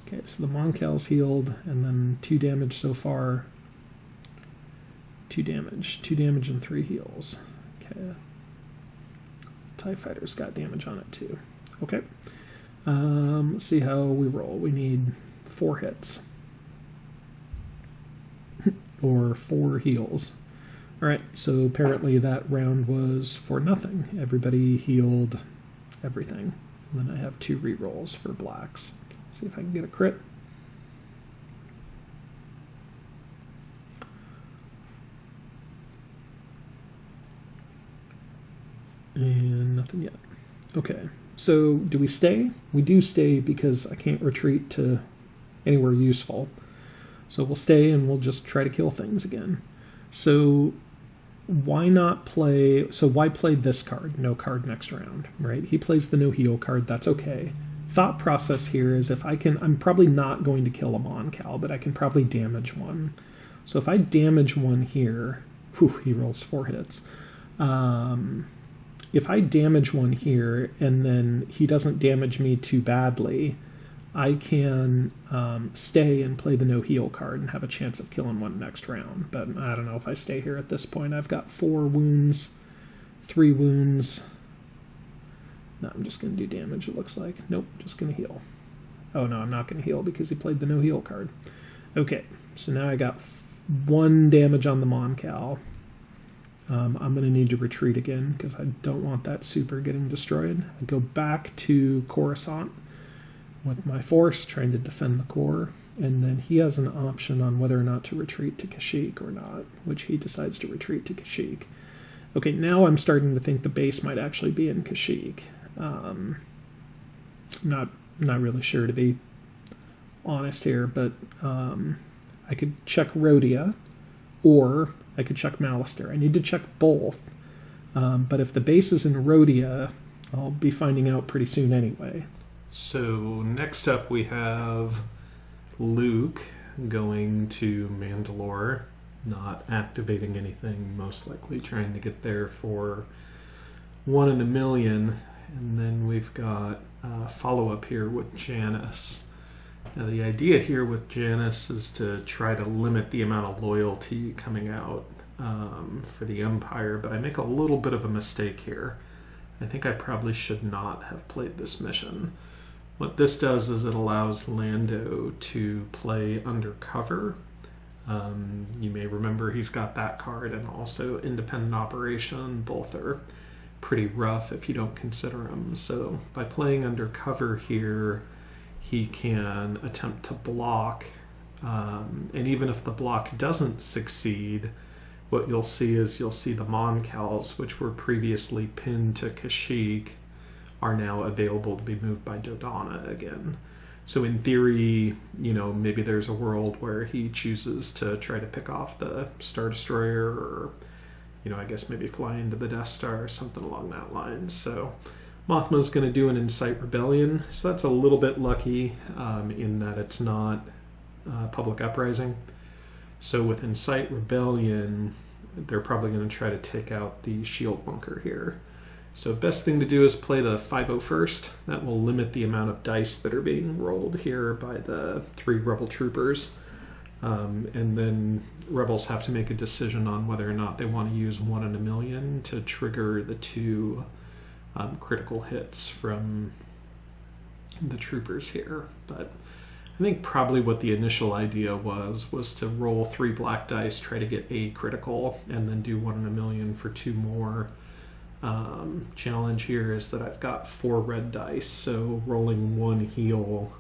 Okay, so the Mon Cal's healed, and then 2 damage so far. 2 damage and 3 heals. Okay. TIE Fighter's got damage on it too. Okay. Let's see how we roll. We need 4 hits. Or 4 heals. Alright, so apparently that round was for nothing. Everybody healed everything. And then I have 2 rerolls for blacks. See if I can get a crit. And nothing yet. Okay, so do we stay? We do stay because I can't retreat to anywhere useful. So we'll stay and we'll just try to kill things again. So why not play... So why play this card? No card next round, right? He plays the no heal card. That's okay. Thought process here is if I can... I'm probably not going to kill a Mon Cal, but I can probably damage one. So if I damage one here... Whew, he rolls 4 hits. If I damage one here and then he doesn't damage me too badly, I can stay and play the no heal card and have a chance of killing one next round. But I don't know if I stay here at this point. I've got 4 wounds, 3 wounds. No, I'm just going to do damage, it looks like. Nope, just going to heal. Oh, no, I'm not going to heal because he played the no heal card. Okay, so now I got 1 damage on the Mon Cal. I'm going to need to retreat again because I don't want that super getting destroyed. I go back to Coruscant with my force, trying to defend the core, and then he has an option on whether or not to retreat to Kashyyyk or not, which he decides to retreat to Kashyyyk. Okay, now I'm starting to think the base might actually be in Kashyyyk. Not really sure, to be honest here, but I could check RotE, or I could check Malastare. I need to check both, but if the base is in RotE, I'll be finding out pretty soon anyway. So next up we have Luke going to Mandalore, not activating anything, most likely trying to get there for 1 in a million. And then we've got a follow-up here with Janice. Now the idea here with Janice is to try to limit the amount of loyalty coming out for the Empire, but I make a little bit of a mistake here. I think I probably should not have played this mission. What this does is it allows Lando to play undercover. You may remember he's got that card, and also Independent Operation. Both are pretty rough if you don't consider them. So by playing undercover here, he can attempt to block, and even if the block doesn't succeed, what you'll see is you'll see the Mon Cals, which were previously pinned to Kashyyyk, are now available to be moved by Dodonna again. So in theory, maybe there's a world where he chooses to try to pick off the Star Destroyer, or, I guess maybe fly into the Death Star or something along that line. So Mothma's going to do an Incite Rebellion. So that's a little bit lucky in that it's not Public Uprising. So with Incite Rebellion, they're probably going to try to take out the shield bunker here. So best thing to do is play the 5-0 first. That will limit the amount of dice that are being rolled here by the 3 Rebel troopers. And then Rebels have to make a decision on whether or not they want to use 1 in a million to trigger the 2 critical hits from the troopers here. But I think probably what the initial idea was to roll 3 black dice, try to get a critical, and then do 1 in a million for 2 more. Challenge here is that I've got 4 red dice, so rolling 1 heal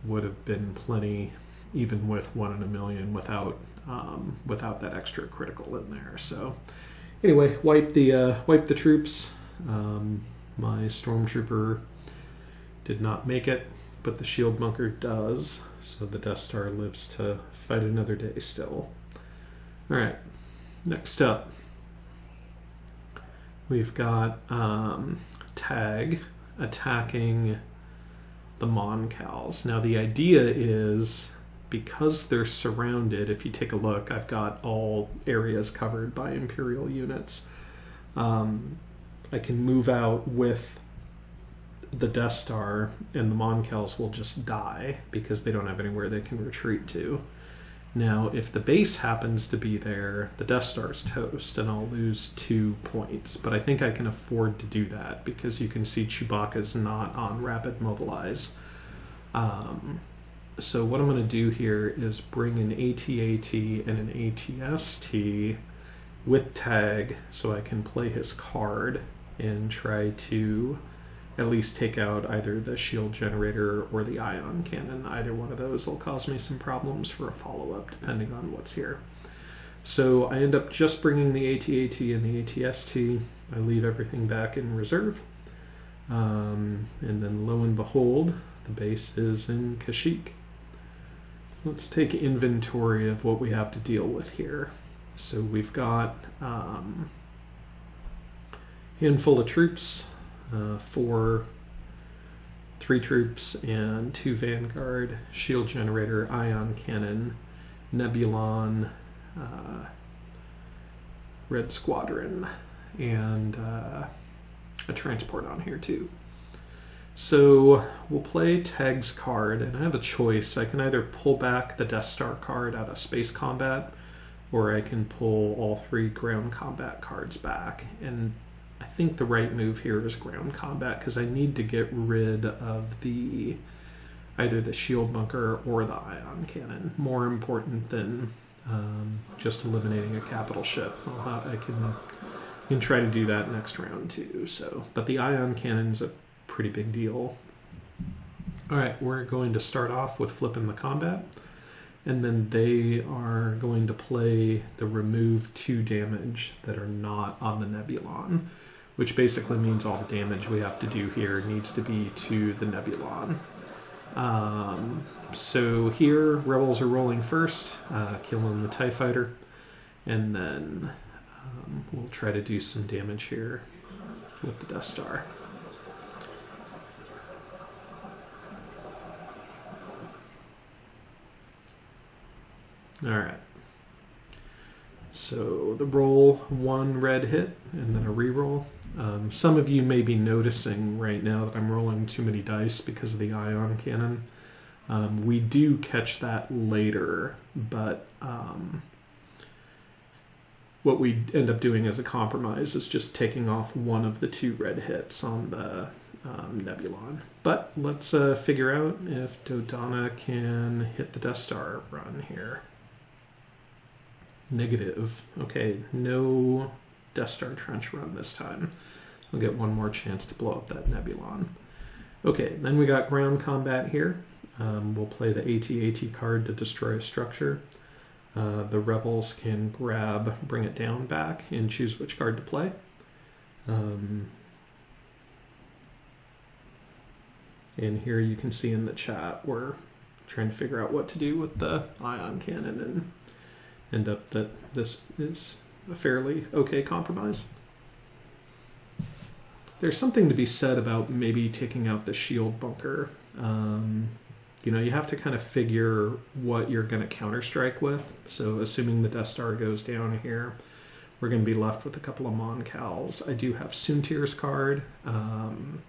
would have been plenty, even with 1 in a million, without that extra critical in there. So anyway, wipe the troops. My stormtrooper did not make it, but the shield bunker does, so the Death Star lives to fight another day still. All right, next up, we've got Tag attacking the Mon Cals. Now the idea is, because they're surrounded, if you take a look, I've got all areas covered by Imperial units. I can move out with the Death Star, and the Mon Cals will just die because they don't have anywhere they can retreat to. Now, if the base happens to be there, the Death Star's toast, and I'll lose 2 points. But I think I can afford to do that because you can see Chewbacca's not on Rapid Mobilize. So what I'm going to do here is bring an AT-AT and an AT-ST with Tag so I can play his card and try to at least take out either the shield generator or the ion cannon. Either one of those will cause me some problems for a follow-up, depending on what's here. So I end up just bringing the AT-AT and the AT-ST. I leave everything back in reserve. And then lo and behold, the base is in Kashyyyk. Let's take inventory of what we have to deal with here. So we've got handful of troops, 3 troops and 2 Vanguard, shield generator, ion cannon, Nebulon, Red Squadron, and a transport on here too. So we'll play Tag's card, and I have a choice. I can either pull back the Death Star card out of space combat, or I can pull all 3 ground combat cards back. And I think the right move here is ground combat, because I need to get rid of either the shield bunker or the ion cannon. More important than just eliminating a capital ship. I can try to do that next round too. So, but the ion cannon's a pretty big deal. All right, we're going to start off with flipping the combat, and then they are going to play the remove 2 damage that are not on the Nebulon, which basically means all the damage we have to do here needs to be to the Nebulon. So here, Rebels are rolling first, killing the TIE Fighter, and then we'll try to do some damage here with the Death Star. Alright. So the roll, 1 red hit, and then a reroll. Some of you may be noticing right now that I'm rolling too many dice because of the ion cannon. We do catch that later, but what we end up doing as a compromise is just taking off 1 of the 2 red hits on the Nebulon. But let's figure out if Dodonna can hit the Death Star run here. Negative. Okay, no Death Star trench run this time. I'll get 1 more chance to blow up that Nebulon. Okay, then we got ground combat here. We'll play the AT-AT card to destroy a structure. The Rebels can bring it down back, and choose which card to play. And here you can see in the chat we're trying to figure out what to do with the ion cannon and end up that this is a fairly okay compromise. There's something to be said about maybe taking out the shield bunker. You have to kind of figure what you're going to counterstrike with. So assuming the Death Star goes down here, we're going to be left with a couple of Mon Cals. I do have Soontir's card, and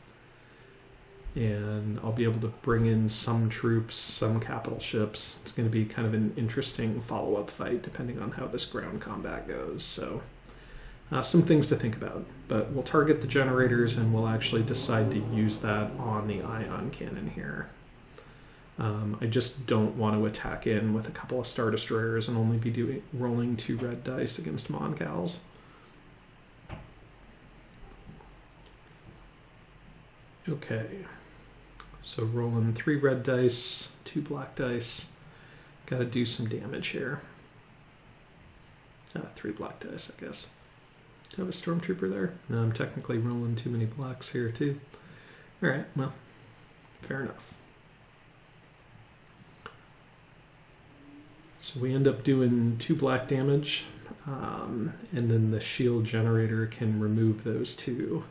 I'll be able to bring in some troops, some capital ships. It's going to be kind of an interesting follow-up fight depending on how this ground combat goes. So some things to think about. But we'll target the generators, and we'll actually decide to use that on the ion cannon here. I just don't want to attack in with a couple of Star Destroyers and only be rolling 2 red dice against Mon Cals. Okay, so rolling 3 red dice, 2 black dice. Got to do some damage here. 3 black dice, I guess. Do I have a Stormtrooper there? No, I'm technically rolling too many blacks here too. Alright, well, fair enough. So we end up doing 2 black damage, and then the shield generator can remove those 2.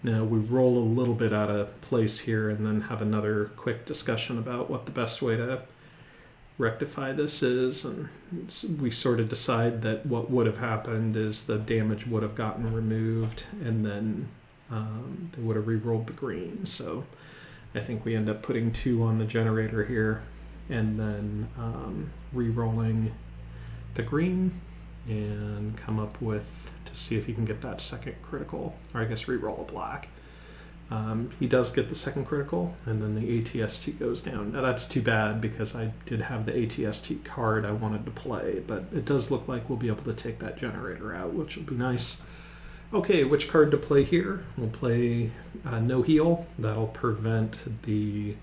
Now we roll a little bit out of place here and then have another quick discussion about what the best way to rectify this is, and we sort of decide that what would have happened is the damage would have gotten removed, and then they would have re-rolled the green. So I think we end up putting 2 on the generator here, and then re-rolling the green, and come up with, to see if he can get that second critical, or I guess re-roll a black. He does get the second critical, and then the ATST goes down. Now that's too bad because I did have the ATST card I wanted to play, but it does look like we'll be able to take that generator out, which will be nice. Okay, which card to play here? We'll play no heal. That'll prevent the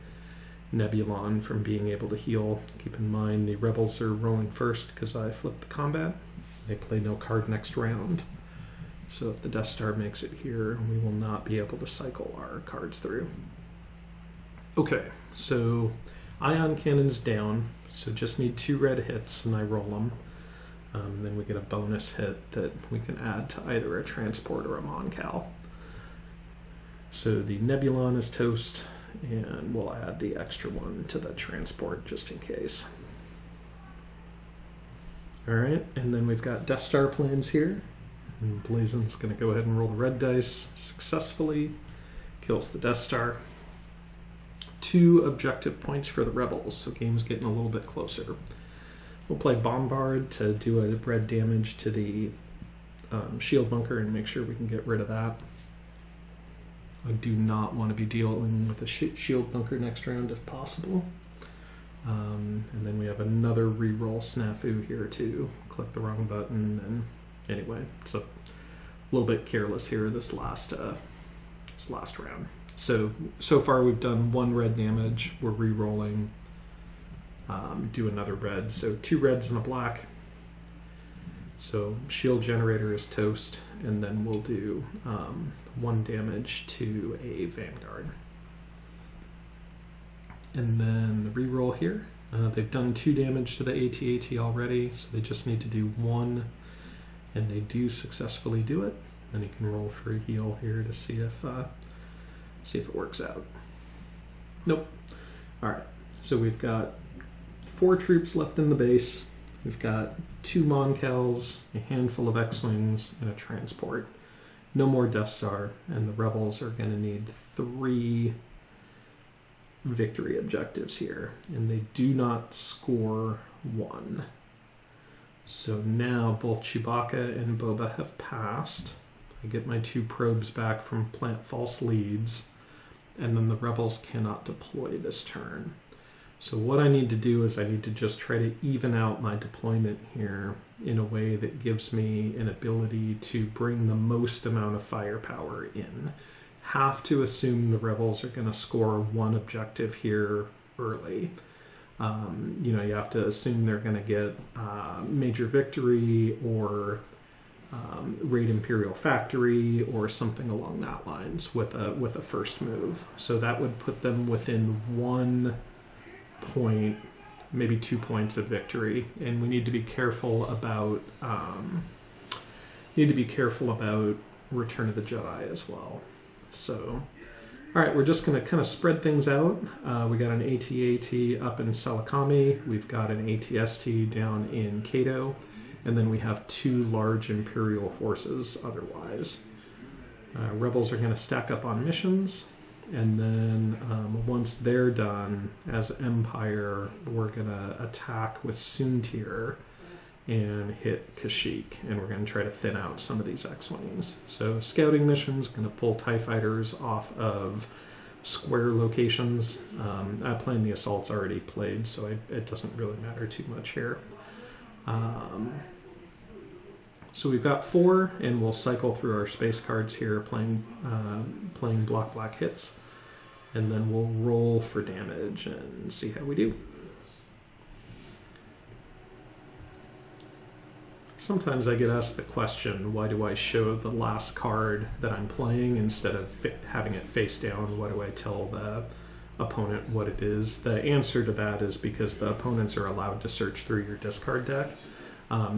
Nebulon from being able to heal. Keep in mind the Rebels are rolling first because I flipped the combat. They play no card next round. So if the Death Star makes it here, we will not be able to cycle our cards through. Okay, so ion cannon's down, so just need 2 red hits and I roll them. Then we get a bonus hit that we can add to either a transport or a Mon Cal. So the Nebulon is toast, and we'll add the extra one to the transport just in case. Alright, and then we've got Death Star plans here. And Blazin's going to go ahead and roll the red dice successfully. Kills the Death Star. 2 objective points for the Rebels, so game's getting a little bit closer. We'll play Bombard to do a red damage to the shield bunker and make sure we can get rid of that. I do not want to be dealing with a shield bunker next round if possible. And then we have another reroll snafu here too. Click the wrong button, and anyway, it's a little bit careless here this last round. So far we've done 1 red damage. We're re-rolling. Do another red. So 2 reds and a black. So shield generator is toast, and then we'll do 1 damage to a vanguard. And then the re-roll here. They've done 2 damage to the AT-AT already, so they just need to do 1, and they do successfully do it. Then you can roll for a heal here to see if it works out. Nope. All right. So we've got 4 troops left in the base. We've got 2 Mon Cals, a handful of X-Wings, and a transport. No more Death Star, and the Rebels are going to need 3 victory objectives here, and they do not score 1. So now both Chewbacca and Boba have passed. I get my 2 probes back from plant false leads, and then the Rebels cannot deploy this turn. So what I need to do is I need to just try to even out my deployment here in a way that gives me an ability to bring the most amount of firepower in. Have to assume the Rebels are going to score 1 objective here early. You have to assume they're going to get major victory or raid Imperial factory or something along that lines with a first move. So that would put them within 1 point, maybe 2 points of victory, and we need to be careful about Return of the Jedi as well. So, all right, we're just going to kind of spread things out. We got an AT-AT up in Selakami. We've got an AT-ST down in Cato. And then we have 2 large Imperial forces otherwise. Rebels are going to stack up on missions. And then once they're done, as Empire, we're going to attack with Soontir and hit Kashyyyk, and we're going to try to thin out some of these X-Wings. So scouting missions, going to pull TIE fighters off of square locations. I plan the assaults already played, so it doesn't really matter too much here. So we've got 4, and we'll cycle through our space cards here, playing block black hits, and then we'll roll for damage and see how we do. Sometimes I get asked the question, why do I show the last card that I'm playing instead of having it face down? Why do I tell the opponent what it is? The answer to that is because the opponents are allowed to search through your discard deck,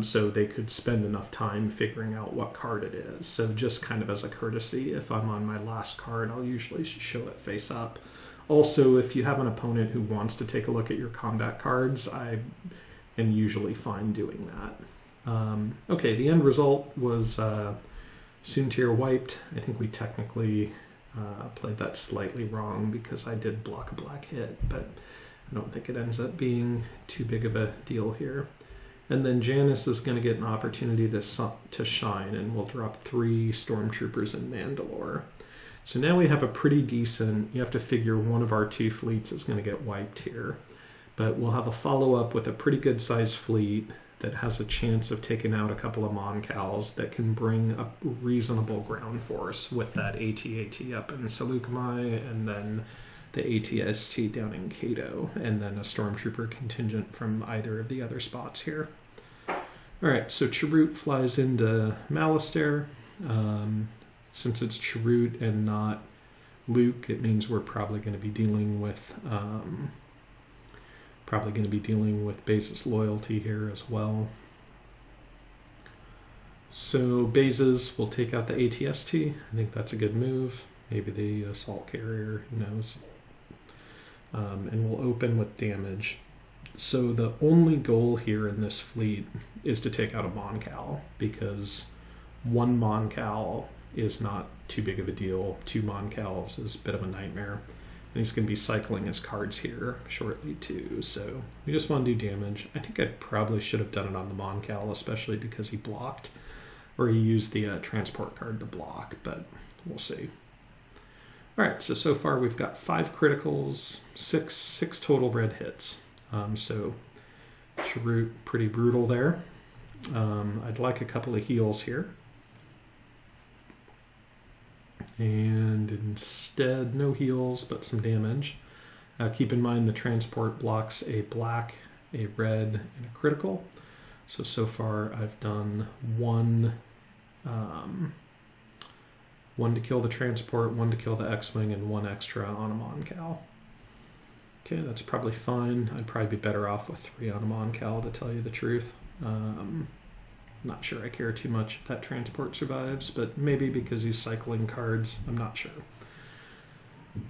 so they could spend enough time figuring out what card it is. So just kind of as a courtesy, if I'm on my last card, I'll usually show it face up. Also, if you have an opponent who wants to take a look at your combat cards, I am usually fine doing that. Okay, the end result was Soontir wiped. I think we technically played that slightly wrong because I did block a black hit, but I don't think it ends up being too big of a deal here. And then Janice is going to get an opportunity to shine, and we'll drop 3 stormtroopers in Mandalore. So now we have a pretty decent, you have to figure one of our 2 fleets is going to get wiped here, but we'll have a follow-up with a pretty good-sized fleet that has a chance of taking out a couple of Mon Cals that can bring a reasonable ground force with that AT-AT up in Seleucami, and then the AT-ST down in Cato, and then a stormtrooper contingent from either of the other spots here. All right, so Chirrut flies into Malastare. Since it's Chirrut and not Luke, it means we're probably going to be dealing with Baze's loyalty here as well. So Bazes will take out the AT-ST. I think that's a good move. Maybe the assault carrier, who knows. And we'll open with damage. So the only goal here in this fleet is to take out a Mon Cal, because 1 Mon Cal is not too big of a deal. 2 Mon Cals is a bit of a nightmare. And he's going to be cycling his cards here shortly too. So we just want to do damage. I think I probably should have done it on the Mon Cal, especially because he blocked, or he used the transport card to block, but we'll see. All right, so far we've got 5 criticals, six total red hits. So Cheroot, pretty brutal there. I'd like a couple of heals here. And instead, no heals, but some damage. Keep in mind the transport blocks a black, a red, and a critical. So far I've done one to kill the transport, one to kill the X-Wing, and one extra on a Mon Cal. Okay, that's probably fine. I'd probably be better off with 3 on a Mon Cal, to tell you the truth. Not sure I care too much if that transport survives, but maybe because he's cycling cards, I'm not sure.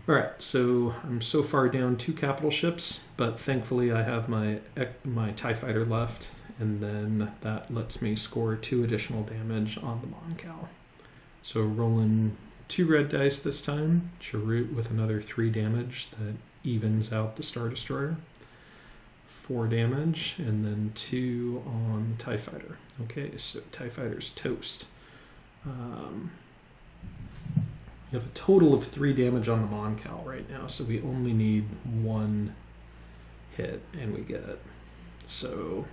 Alright, so I'm so far down 2 capital ships, but thankfully I have my TIE Fighter left, and then that lets me score 2 additional damage on the Mon Cal. So rolling 2 red dice this time, Cheroot with another 3 damage that evens out the Star Destroyer. 4 damage, and then 2 on TIE Fighter. Okay, so TIE Fighter's toast. You have a total of 3 damage on the Mon Cal right now, so we only need 1 hit, and we get it. So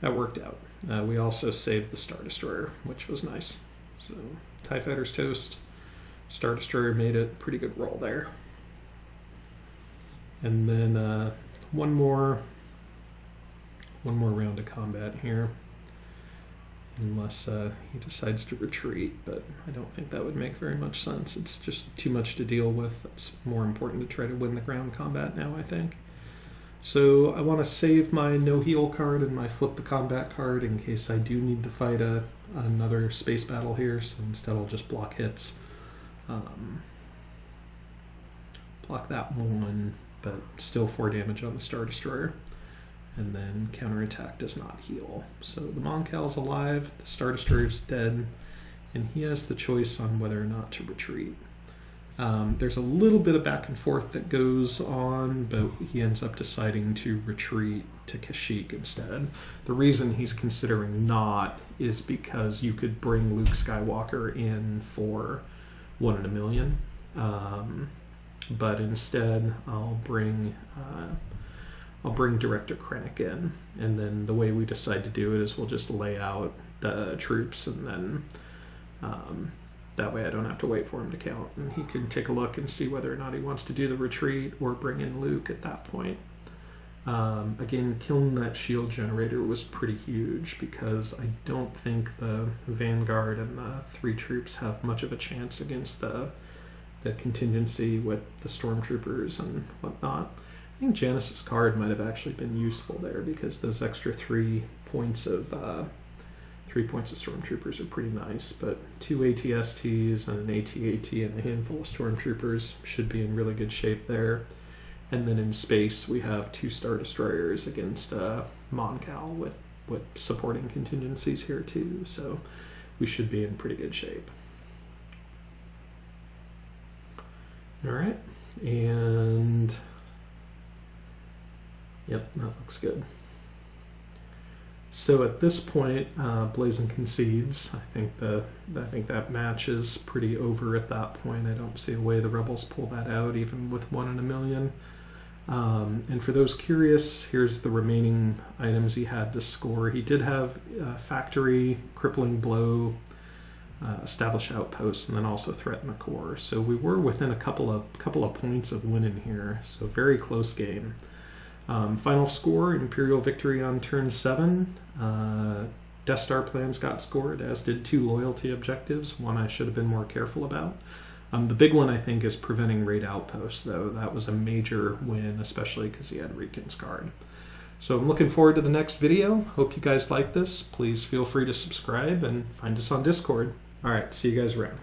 that worked out. We also saved the Star Destroyer, which was nice. So TIE Fighter's toast. Star Destroyer made it. Pretty good roll there. And then one more round of combat here, unless he decides to retreat, but I don't think that would make very much sense. It's just too much to deal with. It's more important to try to win the ground combat now, I think. So I want to save my no heal card and my flip the combat card in case I do need to fight another space battle here, so instead I'll just block hits. Block that one, but still 4 damage on the Star Destroyer. And then counterattack does not heal. So the Mon Cal's alive, the Star Destroyer's dead, and he has the choice on whether or not to retreat. There's a little bit of back and forth that goes on, but he ends up deciding to retreat to Kashyyyk instead. The reason he's considering not is because you could bring Luke Skywalker in for 1 in a million. But instead, I'll bring Director Krennic in, and then the way we decide to do it is we'll just lay out the troops, and then that way I don't have to wait for him to count, and he can take a look and see whether or not he wants to do the retreat or bring in Luke at that point. Again, killing that shield generator was pretty huge because I don't think the Vanguard and the 3 troops have much of a chance against the contingency with the stormtroopers and whatnot. I think Janice's card might have actually been useful there because those extra 3 points of stormtroopers are pretty nice, but 2 ATSTs and an AT-AT and a handful of stormtroopers should be in really good shape there. And then in space we have 2 Star Destroyers against Mon Cal with supporting contingencies here too, so we should be in pretty good shape. Alright, and yep, that looks good. So at this point, Blazin concedes. I think that match is pretty over at that point. I don't see a way the Rebels pull that out, even with 1 in a million. And for those curious, here's the remaining items he had to score. He did have Factory, Crippling Blow, Establish Outposts, and then also Threaten the Core. So we were within a couple of points of winning here. So very close game. Final score, Imperial victory on turn 7. Death Star plans got scored, as did 2 loyalty objectives, one I should have been more careful about. The big one, I think, is preventing raid outposts, though. That was a major win, especially because he had Riken's card. So I'm looking forward to the next video. Hope you guys like this. Please feel free to subscribe and find us on Discord. All right, see you guys around.